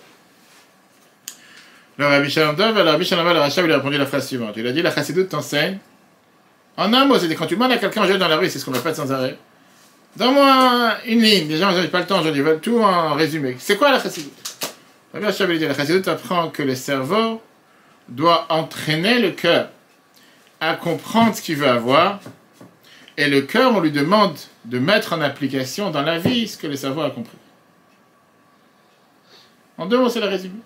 Le Rabbi Shalom Dov, le Rabbi Shalom Dov, le Rachab, il a répondu la phrase suivante. Il a dit, la Chassidut t'enseigne. En un mot, c'est quand tu demandes à quelqu'un aujourd'hui dans la rue, c'est ce qu'on appelle sans arrêt. Donne-moi une ligne. Les gens n'ont pas le temps aujourd'hui, ils veulent tout en résumé. C'est quoi la Chassidut? Le Rabbi Rachab, il dit, la Chassidut apprend que le cerveau doit entraîner le cœur à comprendre ce qu'il veut avoir. Et le cœur, on lui demande de mettre en application dans la vie ce que le cerveau a compris. En 2 mots, c'est le résumé.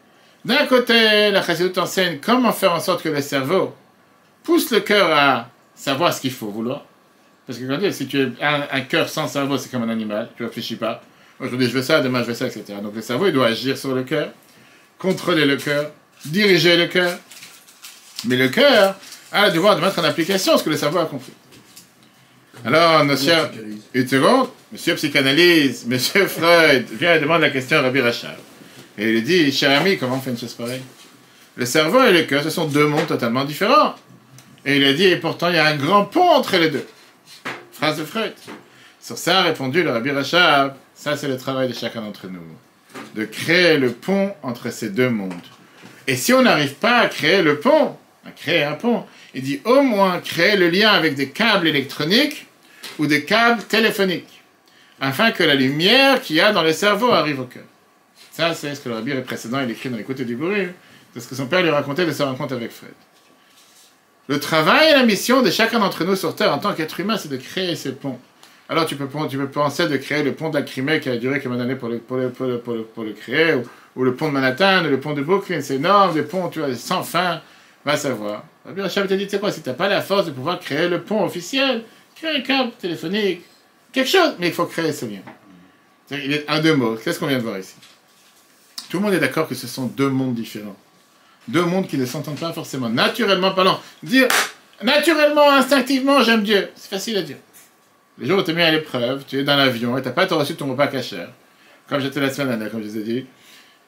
D'un côté, la Chassidut enseigne comment faire en sorte que le cerveau pousse le cœur à savoir ce qu'il faut vouloir. Parce que quand si tu as un cœur sans cerveau, c'est comme un animal, tu ne réfléchis pas. Aujourd'hui, je veux ça, demain, je veux ça, etc. Donc, le cerveau, il doit agir sur le cœur, contrôler le cœur, diriger le cœur. Mais le cœur a le devoir de mettre en application ce que le cerveau a compris. Alors, nos chers hétéros, monsieur psychanalyse, monsieur Freud, vient et demande la question à Rabbi Rachab. Et il lui dit, cher ami, comment on fait une chose pareille? Le cerveau et le cœur, ce sont deux mondes totalement différents. Et il a dit, et pourtant, il y a un grand pont entre les deux. Phrase de Freud. Sur ça a répondu le Rabbi Rachab, ça c'est le travail de chacun d'entre nous, de créer le pont entre ces deux mondes. Et si on n'arrive pas à créer le pont, à créer un pont, il dit au moins créer le lien avec des câbles électroniques ou des câbles téléphoniques, afin que la lumière qu'il y a dans le cerveau arrive au cœur. Ça, c'est ce que le Rabbi précédent, il écrit dans les Côtés du Bourru, c'est ce que son père lui racontait de sa rencontre avec Freud. Le travail et la mission de chacun d'entre nous sur Terre en tant qu'être humain, c'est de créer ce pont. Alors tu peux penser de créer le pont de la Crimée qui a duré combien d'années pour le créer, ou le pont de Manhattan, ou le pont de Brooklyn, c'est énorme, des ponts, tu vois, sans fin, va savoir. Rabbi Rachab t'a dit, tu sais quoi, si tu n'as pas la force de pouvoir créer le pont officiel, crée un câble téléphonique, quelque chose, mais il faut créer ce lien. Il est en deux mots, qu'est-ce qu'on vient de voir ici? Tout le monde est d'accord que ce sont deux mondes différents. Deux mondes qui ne s'entendent pas forcément. Naturellement parlant, dire naturellement, instinctivement, j'aime Dieu, c'est facile à dire. Les jours où tu es mis à l'épreuve, tu es dans l'avion et tu n'as pas reçu ton repas cachère, comme j'étais la semaine dernière, comme je vous ai dit,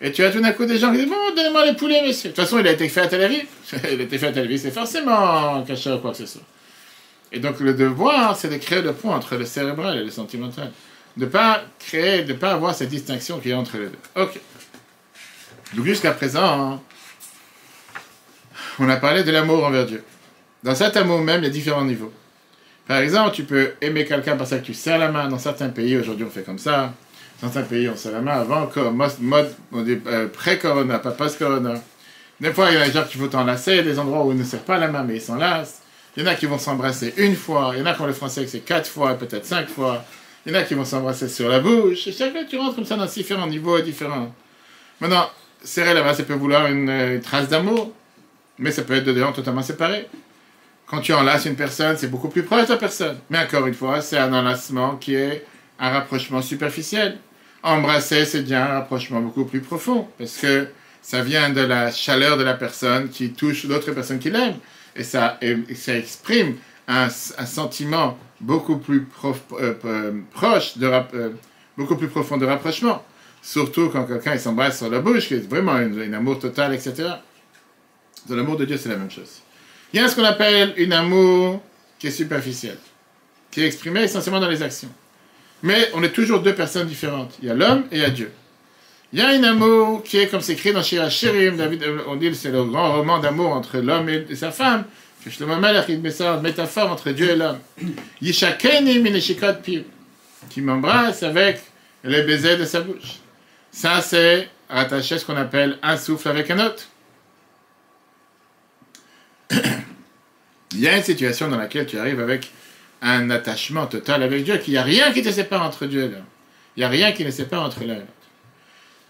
et tu as tout d'un coup des gens qui disent bon, donnez-moi les poulets, monsieur. De toute façon, il a été fait à Tel Aviv. Il a été fait à Tel Aviv, c'est forcément cachère ou quoi que ce soit. Et donc, le devoir, c'est de créer le pont entre le cérébral et le sentimental. De ne pas avoir cette distinction qui est entre les deux. Ok. Donc, jusqu'à présent, on a parlé de l'amour envers Dieu. Dans cet amour même, il y a différents niveaux. Par exemple, tu peux aimer quelqu'un parce que tu serres la main. Dans certains pays, aujourd'hui, on fait comme ça. Dans certains pays, on serre la main avant, mode pré-corona, pas post-corona. Des fois, il y a des gens qui vont t'enlacer, il y a des endroits où ils ne serrent pas la main, mais ils s'enlacent. Il y en a qui vont s'embrasser une fois. Il y en a qui ont le français que c'est 4 fois, peut-être 5 fois. Il y en a qui vont s'embrasser sur la bouche. Et chacun, tu rentres comme ça dans différents niveaux différents. Maintenant, serrer la main, ça peut vouloir une trace d'amour, mais ça peut être de gens totalement séparés. Quand tu enlaces une personne, c'est beaucoup plus proche de la personne. Mais encore une fois, c'est un enlacement qui est un rapprochement superficiel. Embrasser, c'est bien un rapprochement beaucoup plus profond, parce que ça vient de la chaleur de la personne qui touche l'autre personne qui l'aime. Et ça exprime un sentiment beaucoup plus beaucoup plus profond de rapprochement. Surtout quand quelqu'un s'embrasse sur la bouche, qui est vraiment un amour total, etc. Dans l'amour de Dieu, c'est la même chose. Il y a ce qu'on appelle un amour qui est superficiel, qui est exprimé essentiellement dans les actions. Mais on est toujours deux personnes différentes. Il y a l'homme et il y a Dieu. Il y a un amour qui est, comme c'est écrit dans Shir HaShirim, on dit que c'est le grand roman d'amour entre l'homme et sa femme, que Shlomo Melech il met ça en métaphore entre Dieu et l'homme. Yishakeni mineshikot piv, qui m'embrasse avec les baisers de sa bouche. Ça, c'est rattaché à ce qu'on appelle un souffle avec un autre. Il y a une situation dans laquelle tu arrives avec un attachement total avec Dieu, qu'il n'y a rien qui te sépare entre Dieu et l'homme. Il n'y a rien qui ne sépare entre l'un et l'autre.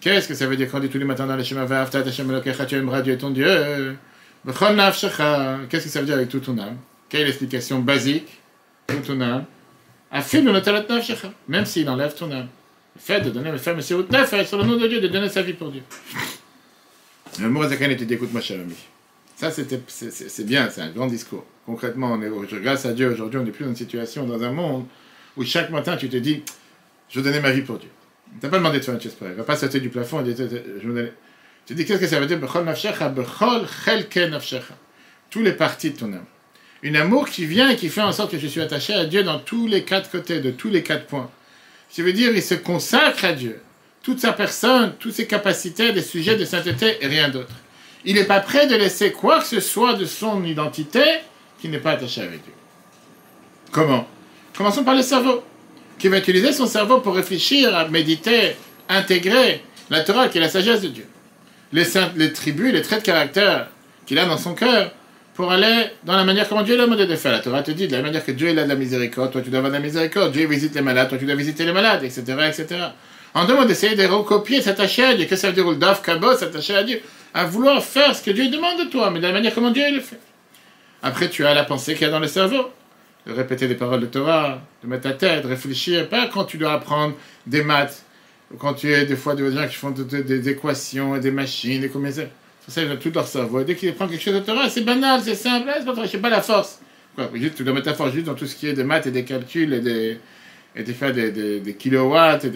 Qu'est-ce que ça veut dire quand on dit tous les matins dans les chemins, tu aimeras Dieu et ton Dieu? Qu'est-ce que ça veut dire avec toute ton âme? Quelle est l'explication basique? Toute ton âme. Même s'il enlève ton âme. Le fait de donner le faire, sur le nom de Dieu, de donner sa vie pour Dieu. Le Mourazakan était dit, écoute ma chère amie. Ça, c'est bien, c'est un grand discours. Concrètement, grâce à Dieu, aujourd'hui, on n'est plus dans une situation, dans un monde, où chaque matin, tu te dis, je vais donner ma vie pour Dieu. Tu n'as pas demandé de faire une chose pareille. Il ne va pas sauter du plafond et dire, je vais donner. Tu te dis, qu'est-ce que ça veut dire? Tous les parties de ton âme. Un amour qui vient et qui fait en sorte que je suis attaché à Dieu dans tous les 4 côtés, de tous les 4 points. Ça veut dire, il se consacre à Dieu. Toute sa personne, toutes ses capacités, des sujets de sainteté et rien d'autre. Il n'est pas prêt de laisser quoi que ce soit de son identité qui n'est pas attaché avec Dieu. Comment? Commençons par le cerveau, qui va utiliser son cerveau pour réfléchir, à méditer, intégrer la Torah, qui est la sagesse de Dieu. Les tribus, les traits de caractère qu'il a dans son cœur, pour aller dans la manière comment Dieu l'a demandé de faire. La Torah te dit, de la manière que Dieu il a de la miséricorde, toi tu dois avoir de la miséricorde, Dieu visite les malades, toi tu dois visiter les malades, etc., etc. En demande d'essayer de recopier, s'attacher à Dieu. Qu'est-ce que ça veut dire, Uldaf, Kabo, s'attacher à Dieu? À vouloir faire ce que Dieu demande de toi, mais de la manière comment Dieu le fait. Après, tu as la pensée qu'il y a dans le cerveau, de répéter des paroles de Torah, de mettre ta tête, de réfléchir, pas quand tu dois apprendre des maths, Ou quand tu es des fois des gens qui font des équations et des machines, et combien ça ils ont tout leur cerveau. Et dès qu'ils prennent quelque chose de Torah, c'est banal, c'est simple, c'est pas vrai, je sais pas la force. Quoi, juste, tu dois mettre ta force juste dans tout ce qui est des maths et des calculs et de faire des kilowatts.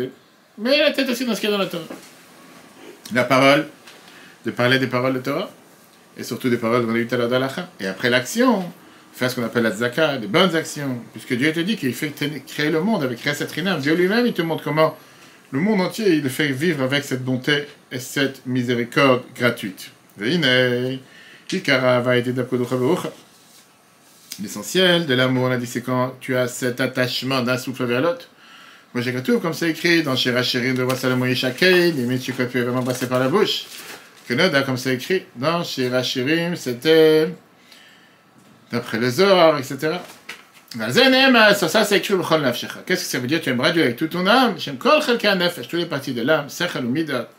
Mais la tête aussi dans ce qu'il y a dans la Torah. La parole, de parler des paroles de Torah, et surtout des paroles qu'on a eu tout à l'heure d'Alacha. Et après l'action, faire ce qu'on appelle la tzaka, des bonnes actions. Puisque Dieu te dit qu'il fait créer le monde avec Chesed Rinam. Dieu lui-même, il te montre comment le monde entier, il le fait vivre avec cette bonté et cette miséricorde gratuite. L'essentiel de l'amour, on a dit, c'est quand tu as cet attachement d'un souffle vers l'autre. Moi, j'ai tout comme c'est écrit dans Shira Shirim de Roi Salomon Yishakei, limite, tu peux vraiment passer par la bouche. Que là, comme c'est écrit dans Shira Shirim, c'était d'après le Zohar, etc. Sur ça, c'est écrit B'chol Nafshecha. Qu'est-ce que ça veut dire? Tu aimeras Dieu avec toute ton âme, Shem Kol Chelka Nefesh, toutes les parties de l'âme, Sechel ou Midat,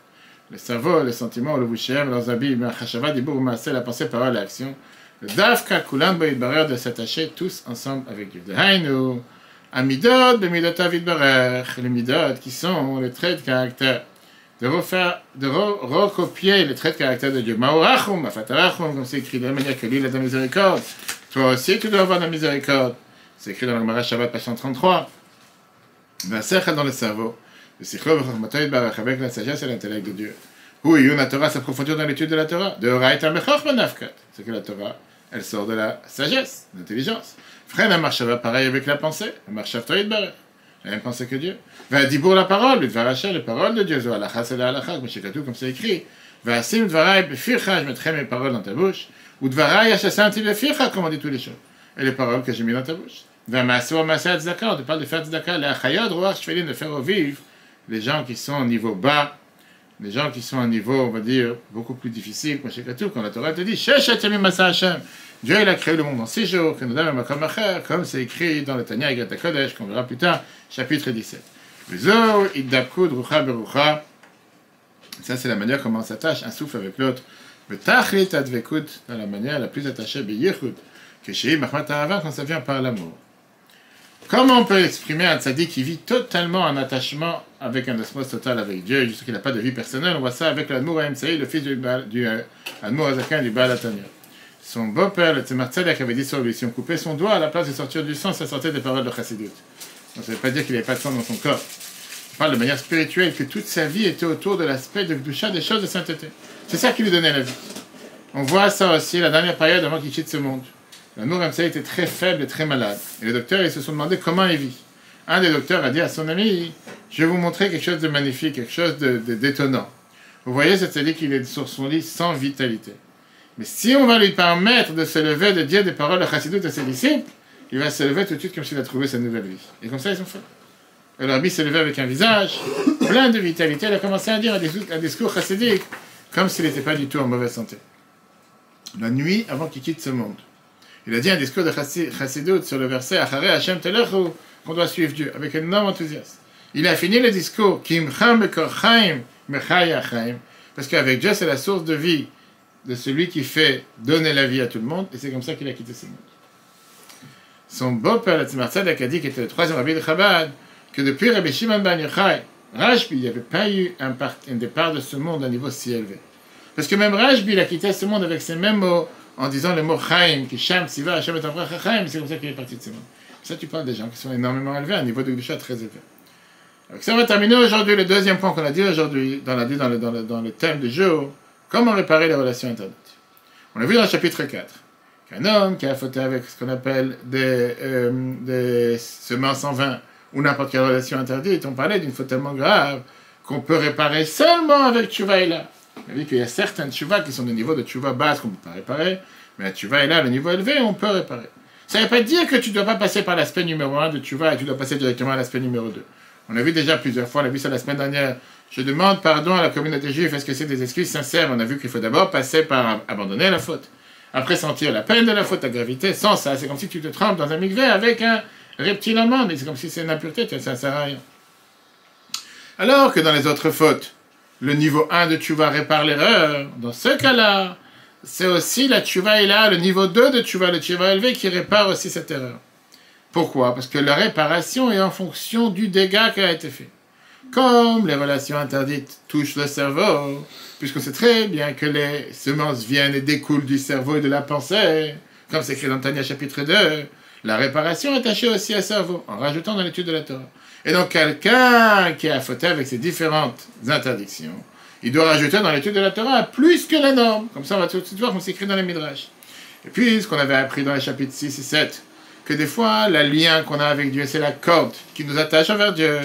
le cerveau, les sentiments, le boucher, leurs habits, Machashava, Dibur, Maaseh, la pensée, parole, l'action. Le Dafka, Kulan, Baïdbarer, de s'attacher tous ensemble avec Dieu. De Haïnou, Amidot, Bemidot, Avidbarer, les Midot qui sont les traits de caractère. De recopier les traits de caractère de Dieu. Maorachum, Afatarachum, comme c'est écrit de la manière que lui, il a de la miséricorde. Toi aussi, tu dois avoir de la miséricorde. C'est écrit dans la Gemara Shabbat, page 133. Vasechel dans le cerveau. Le Sichlo, avec la sagesse et l'intellect de Dieu. Oui, la Torah s'approfondir dans l'étude de la Torah. De Raïta Mechach Benafkat. C'est que la Torah, elle sort de la sagesse, de l'intelligence. Frère, la marche va pareil avec la pensée. La marche va la même pensée que Dieu. Va Dibour la parole, le Dvarachat, les paroles de Dieu. Zo Alacha, c'est la Alacha, comme c'est écrit. Va Asim Dvarai Befircha, je mettrai mes paroles dans ta bouche. Ou Dvarai Achasanti Befircha, comme on dit tous les choses. Et les paroles que j'ai mis dans ta bouche. Va Maasor Maaseh Tzedaka, on te parle de faire Tzedaka. La Chayod, Roach, Shfelin, de faire revivre les gens qui sont au niveau bas. Les gens qui sont à un niveau, on va dire, beaucoup plus difficile, quand la Torah te dit, Dieu il a créé le monde en 6 jours, comme c'est écrit dans le Tanya Igrat HaKodesh, qu'on verra plus tard, chapitre 17. Ça, c'est la manière comment on s'attache un souffle avec l'autre. Dans la manière la plus attachée, quand ça vient par l'amour. Comment on peut exprimer un tzaddik qui vit totalement en attachement avec un osmose total avec Dieu, juste qu'il n'a pas de vie personnelle? On voit ça avec l'Admour Haïm-Saï, le fils du Admour Hazaken du Baal HaTanya. Son beau-père, le Tzemar Tzedek, avait dit sur lui, si on coupait son doigt, à la place de sortir du sang, ça sortait des paroles de Chassidut. Donc ça ne veut pas dire qu'il n'avait pas de sang dans son corps. On parle de manière spirituelle que toute sa vie était autour de l'aspect de Kedusha, des choses de sainteté. C'est ça qui lui donnait la vie. On voit ça aussi la dernière période avant qu'il quitte ce monde. L'Admour Haïm-Saï était très faible et très malade. Et les docteurs, ils se sont demandé comment il vit. Un des docteurs a dit à son ami, je vais vous montrer quelque chose de magnifique, quelque chose d'étonnant. Vous voyez, c'est-à-dire qu'il est sur son lit sans vitalité. Mais si on va lui permettre de se lever, de dire des paroles de Chassidut à ses disciples, il va se lever tout de suite comme s'il a trouvé sa nouvelle vie. Et comme ça, ils ont fait. Et le rabbi s'est levé avec un visage plein de vitalité. Il a commencé à dire un discours chassidique comme s'il n'était pas du tout en mauvaise santé. La nuit, avant qu'il quitte ce monde. Il a dit un discours de Chassidut sur le verset Acharei Hashem Telechu, qu'on doit suivre Dieu, avec un énorme enthousiasme. Il a fini le discours parce qu'avec Dieu, c'est la source de vie de celui qui fait donner la vie à tout le monde, et c'est comme ça qu'il a quitté ce monde. Son beau-père, le Tzemar Tzedek, a dit, qu'il était le troisième rabbi de Chabad, que depuis Rabbi Shimon ben Yochai, Rashbi, il n'y avait pas eu un départ de ce monde à un niveau si élevé. Parce que même Rashbi, il a quitté ce monde avec ces mêmes mots, en disant le mot Chaim, qui Sham, Siva, Hashem et Amra Chaim, c'est comme ça qu'il est parti de ce monde. Ça, tu parles des gens qui sont énormément élevés, à un niveau de Gdusha très élevé. Donc ça, on va terminer aujourd'hui le deuxième point qu'on a dit aujourd'hui, dans le thème du jour, comment réparer les relations interdites. On a vu dans le chapitre 4 qu'un homme qui a fauté avec ce qu'on appelle des semences en vin ou n'importe quelle relation interdite, on parlait d'une faute tellement grave qu'on peut réparer seulement avec Tchouva et là. On a vu qu'il y a certaines Tchouva qui sont de niveau de Tchouva basse qu'on ne peut pas réparer, mais à Tchouva et là, le niveau élevé, on peut réparer. Ça ne veut pas dire que tu ne dois pas passer par l'aspect numéro 1 de Tchouva et tu dois passer directement à l'aspect numéro 2. On a vu déjà plusieurs fois, on a vu ça la semaine dernière. Je demande pardon à la communauté juive, est-ce que c'est des excuses sincères? On a vu qu'il faut d'abord passer par abandonner la faute. Après sentir la peine de la faute, la gravité. Sans ça, c'est comme si tu te trempes dans un mikvé avec un reptile en main. C'est comme si c'est une impureté, ça ne sert à rien. Alors que dans les autres fautes, le niveau 1 de Tchouva répare l'erreur. Dans ce cas-là, c'est aussi la Tchouva est là, le niveau 2 de Tchouva, le Tchouva élevé, qui répare aussi cette erreur. Pourquoi? Parce que la réparation est en fonction du dégât qui a été fait. Comme les relations interdites touchent le cerveau, puisqu'on sait très bien que les semences viennent et découlent du cerveau et de la pensée, comme c'est écrit dans Tanya chapitre 2, la réparation est attachée aussi au cerveau, en rajoutant dans l'étude de la Torah. Et donc quelqu'un qui a fauté avec ces différentes interdictions, il doit rajouter dans l'étude de la Torah plus que la norme. Comme ça, on va tout de suite voir qu'on s'écrit dans les Midrash. Et puis, ce qu'on avait appris dans les chapitres 6 et 7, que des fois, le lien qu'on a avec Dieu, c'est la corde qui nous attache envers Dieu.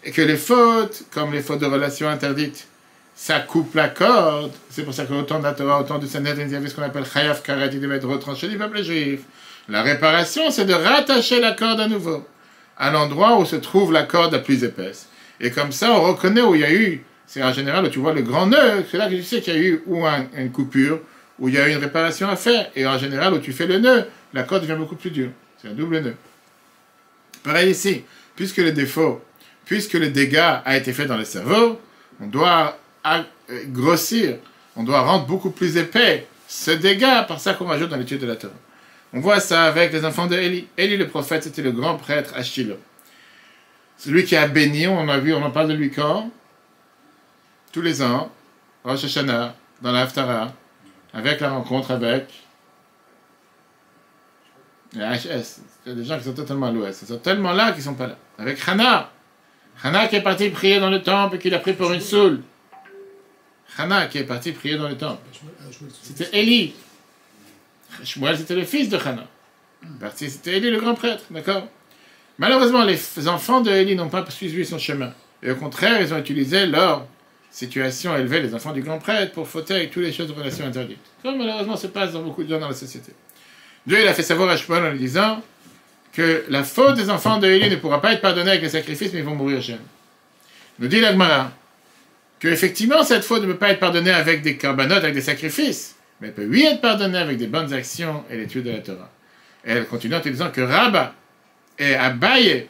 Et que les fautes, comme les fautes de relations interdites, ça coupe la corde. C'est pour ça qu'autant de la Torah, autant du Sanhedrin, il y avait ce qu'on appelle Chayav Karet, il devait être retranché du peuple juif. La réparation, c'est de rattacher la corde à nouveau, à l'endroit où se trouve la corde la plus épaisse. Et comme ça, on reconnaît où il y a eu, c'est en général où tu vois le grand nœud, c'est là que tu sais qu'il y a eu ou une coupure, où il y a eu une réparation à faire. Et en général, où tu fais le nœud, la corde devient beaucoup plus dure. C'est un double nœud. Pareil ici, puisque le défaut, puisque le dégât a été fait dans le cerveau, on doit grossir, on doit rendre beaucoup plus épais ce dégât, par ça qu'on rajoute dans l'étude de la Torah. On voit ça avec les enfants de Élie. Élie le prophète, c'était le grand prêtre à Shiloh. Celui qui a béni, on en parle de lui quand? Tous les ans, Rosh Hashanah, dans la Haftarah, avec la rencontre avec la HS. Il y a des gens qui sont totalement à l'ouest. Ils sont tellement là qu'ils ne sont pas là. Avec Hannah. Hannah qui est partie prier dans le temple et qui l'a pris pour une soule. Hannah qui est partie prier dans le temple. C'était Élie. Shmuel, c'était le fils de Hannah. C'était Élie, le grand prêtre, d'accord? Malheureusement, les enfants de Élie n'ont pas suivi son chemin. Et au contraire, ils ont utilisé leur situation élevée, les enfants du grand prêtre, pour fauter avec toutes les choses de relations interdites. Comme malheureusement se passe dans beaucoup de gens dans la société. Dieu, il a fait savoir à Shmuel en lui disant que la faute des enfants de Élie ne pourra pas être pardonnée avec les sacrifices, mais ils vont mourir jeunes. Nous dit l'Agmara que effectivement, cette faute ne peut pas être pardonnée avec des corbanotes, avec des sacrifices, mais elle peut oui être pardonnée avec des bonnes actions et l'étude de la Torah. Et elle continue en te disant que Rabba et Abaye,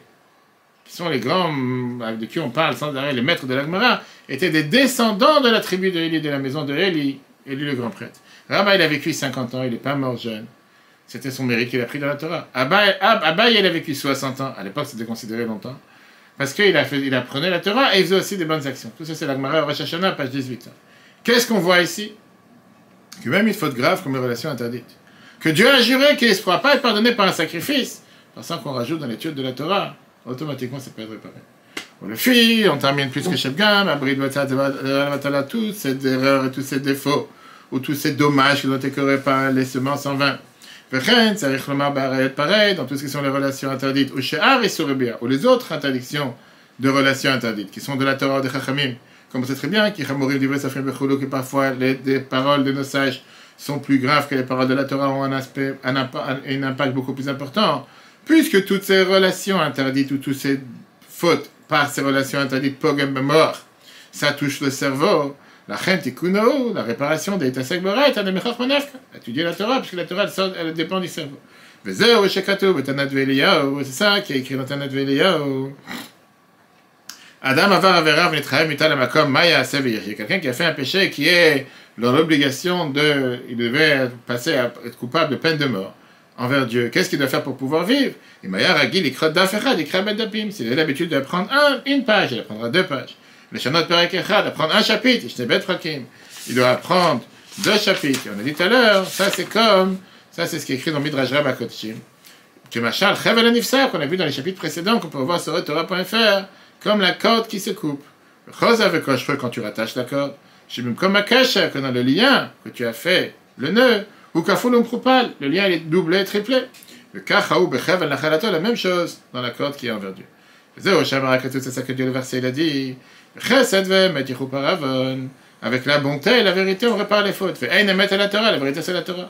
qui sont les grands de qui on parle sans arrêt, les maîtres de l'Agmara, étaient des descendants de la tribu de Élie, de la maison de Élie, Élie le grand prêtre. Rabba, il a vécu 50 ans, il n'est pas mort jeune. C'était son mérite qu'il a pris dans la Torah. Abaye, il a vécu 60 ans, à l'époque c'était considéré longtemps, parce qu'il apprenait la Torah et il faisait aussi des bonnes actions. Tout ça c'est l'Agmara Rosh Hashanah, page 18. Qu'est-ce qu'on voit ici? Que même une faute grave comme les relations interdites, que Dieu a juré qu'il ne pourra pas être pardonné par un sacrifice, par ça qu'on rajoute dans l'étude de la Torah, automatiquement ça peut être réparé. On le fit, on termine plus que Shebgam, abri de toutes ces erreurs et tous ces défauts, ou tous ces dommages qui doivent être réparés par les semences en vain. Ça arrive pareil dans tout ce qui sont les relations interdites, ou She'ar et Surabia, ou les autres interdictions de relations interdites, qui sont de la Torah ou des Chachamim. Comme on sait très bien, que parfois les paroles de nos sages sont plus graves que les paroles de la Torah, ont un impact beaucoup plus important, puisque toutes ces relations interdites ou toutes ces fautes par ces relations interdites, pogem mort, ça touche le cerveau. La la réparation des Tasek Borat, étudier la Torah, puisque la Torah elle dépend du cerveau. C'est ça qui est écrit dans Tanat Veliyahu. Adam Avar Avera V'Nitrahem Mital Makom Maya Sevir. Il y a quelqu'un qui a fait un péché qui est dans l'obligation de. Il devait passer à être coupable de peine de mort envers Dieu. Qu'est-ce qu'il doit faire pour pouvoir vivre? Et Maya Ragil, il croit d'Afechad, il crame d'Apim. S'il a l'habitude d'apprendre une page, il apprendra 2 pages. Le Shanot Perek Echad, apprendre un chapitre, il doit apprendre 2 chapitres. Et on a dit tout à l'heure, ça c'est ce qui est écrit dans Midrash Rabbah Kotchim. Que Machal Chevel Anifsar, qu'on a vu dans les chapitres précédents, qu'on peut voir sur Torah.fr, comme la corde qui se coupe. Chosa avec quand tu rattaches la corde. Shimim comme Akasha, que dans le lien que tu as fait, le nœud, ou Kafulum Prupal, le lien il est doublé, triplé. Le Kachaou Bechevel Nachalato, la même chose dans la corde qui est envers Dieu. C'est ça que Dieu le verset il a dit. Avec la bonté et la vérité, on répare les fautes. La Torah, la vérité c'est la Torah.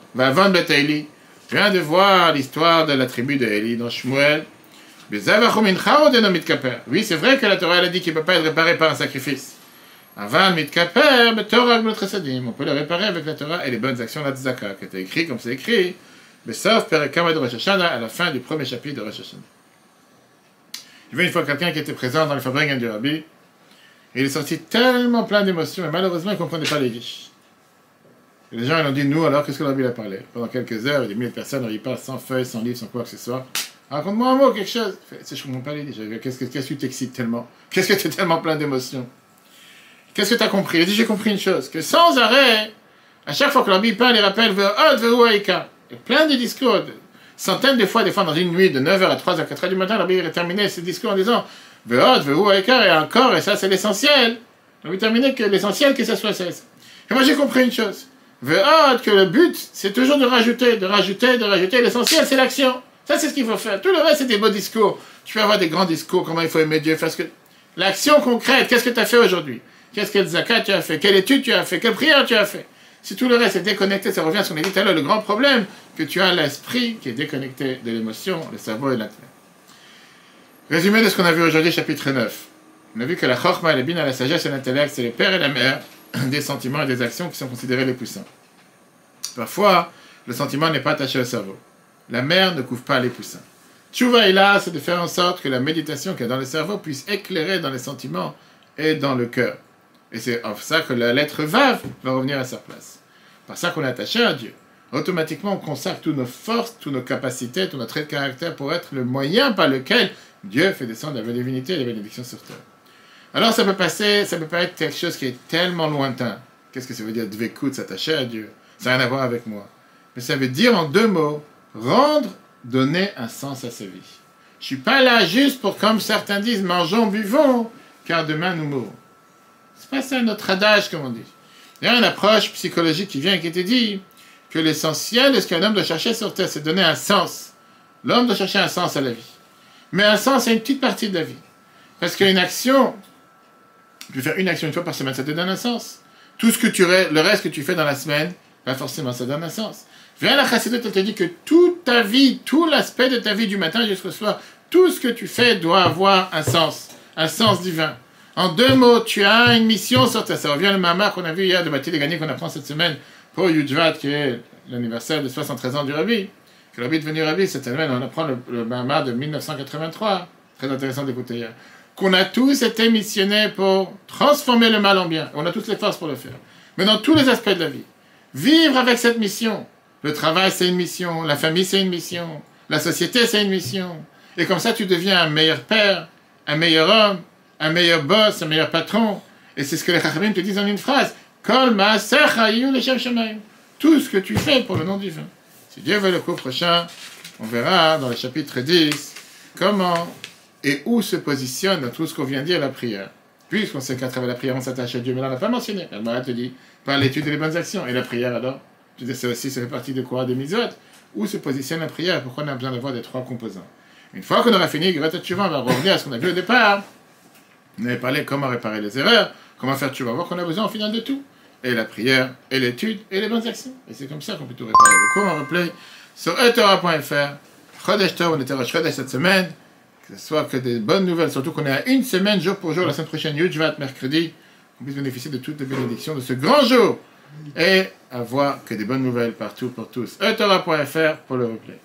Tu viens de voir l'histoire de la tribu de Élie dans Shmuel. Oui, c'est vrai que la Torah elle a dit qu'il ne peut pas être réparé par un sacrifice. On peut le réparer avec la Torah et les bonnes actions de la Tzedaka, qui était écrit comme c'est écrit, mais sauf Perek de Rosh Hashanah, à la fin du premier chapitre de Rosh Hashanah. J'ai vu une fois quelqu'un qui était présent dans le Fabringen du Rabbi, et il est sorti tellement plein d'émotions, et malheureusement il ne comprenait pas les Yiddish. Et les gens ils ont dit, nous alors, qu'est-ce que le Rabbi a parlé? Pendant quelques heures, des milliers de personnes, il parle sans feuilles, sans livres, sans quoi que ce soit. Raconte-moi un mot, quelque chose. Je ne comprends pas les dire. Qu'est-ce que tu t'excites tellement? Qu'est-ce que tu es tellement plein d'émotions? Qu'est-ce que tu as compris? Il a dit, j'ai compris une chose, que sans arrêt, à chaque fois que l'Arbi parle, il rappelle Ve'od ve'uaika. Il y a plein de discours, centaines de fois dans une nuit, de 9h à 3h, 4h du matin, l'Arbi a terminé ses discours en disant Ve'od ve'uaika, et encore, et ça c'est l'essentiel. L'Arbi a terminé que l'essentiel, que ça soit ça. Et moi j'ai compris une chose. Ve'od, que le but, c'est toujours de rajouter. L'essentiel, c'est l'action. Ça, c'est ce qu'il faut faire. Tout le reste, c'est des beaux discours. Tu peux avoir des grands discours, comment il faut aimer Dieu. Parce que l'action concrète, qu'est-ce que tu as fait aujourd'hui? Qu'est-ce que zakat tu as fait? Quelle étude tu as fait? Quelle prière tu as fait? Si tout le reste est déconnecté, ça revient à ce qu'on a dit tout à l'heure, le grand problème, que tu as l'esprit qui est déconnecté de l'émotion, le cerveau et l'intellect. Résumé de ce qu'on a vu aujourd'hui, chapitre 9. On a vu que la chokma, le bin, la sagesse et l'intellect, c'est le père et la mère des sentiments et des actions qui sont considérés les plus sains. Parfois, le sentiment n'est pas attaché au cerveau. La mère ne couvre pas les poussins. Tchouva est là, c'est de faire en sorte que la méditation qui est dans le cerveau puisse éclairer dans les sentiments et dans le cœur. Et c'est pour ça que la lettre Vav va revenir à sa place. Par ça qu'on est attaché à Dieu. Automatiquement, on consacre toutes nos forces, toutes nos capacités, tout notre trait de caractère pour être le moyen par lequel Dieu fait descendre la divinité et les bénédictions sur terre. Alors ça peut pas être quelque chose qui est tellement lointain. Qu'est-ce que ça veut dire dvekut, s'attacher à Dieu? Ça n'a rien à voir avec moi. Mais ça veut dire en deux mots, rendre, donner un sens à sa vie. Je suis pas là juste pour, comme certains disent, mangeons, buvons, car demain nous mourrons. C'est pas ça notre adage, comme on dit. Il y a une approche psychologique qui vient et qui te dit que l'essentiel de ce qu'un homme doit chercher sur terre, c'est donner un sens. L'homme doit chercher un sens à la vie. Mais un sens, c'est une petite partie de la vie. Parce qu'une action, tu peux faire une action une fois par semaine, ça te donne un sens. Tout ce que le reste que tu fais dans la semaine, pas forcément, ça donne un sens. Viens la Chassidut, elle te dit que toute ta vie, tout l'aspect de ta vie du matin jusqu'au soir, tout ce que tu fais doit avoir un sens divin. En deux mots, tu as une mission sur ta. Ça revient le Mahama qu'on a vu hier de Mathilde Gagné qu'on apprend cette semaine pour Yudjvat, qui est l'anniversaire de 73 ans du Rabbi. Que le Rabbi est devenu Rabbi cette semaine, on apprend le Mahama de 1983. Très intéressant d'écouter hier. Qu'on a tous été missionnés pour transformer le mal en bien. On a toutes les forces pour le faire. Mais dans tous les aspects de la vie. Vivre avec cette mission. Le travail, c'est une mission. La famille, c'est une mission. La société, c'est une mission. Et comme ça, tu deviens un meilleur père, un meilleur homme, un meilleur boss, un meilleur patron. Et c'est ce que les Chachamim te disent en une phrase. Kol ma'asecha yhu l'shem shamayim. Tout ce que tu fais pour le nom divin. Si Dieu veut le cours prochain, on verra dans le chapitre 10 comment et où se positionne dans tout ce qu'on vient de dire la prière. Puisqu'on sait qu'à travers la prière, on s'attache à Dieu, mais là, on n'a pas mentionné. Elle te dit, par l'étude des bonnes actions. Et la prière, alors? Je dis, ça fait partie de quoi? Des mitzvot. Où se positionne la prière? Pourquoi on a besoin d'avoir des trois composants? Une fois qu'on aura fini, Greta Tchouva, on va revenir à ce qu'on a vu au départ. On avait parlé comment réparer les erreurs, comment faire Tchouva, voir qu'on a besoin au final de tout. Et la prière, et l'étude, et les bonnes actions. Et c'est comme ça qu'on peut tout réparer. Le cours en replay sur etora.fr. Chodesh Tov, on était à Chodesh cette semaine. Que ce soit que des bonnes nouvelles, surtout qu'on est à une semaine, jour pour jour, la semaine prochaine, Yudjvat, mercredi, qu'on puisse bénéficier de toutes les bénédictions de ce grand jour et avoir que des bonnes nouvelles partout pour tous. etora.fr pour le replay.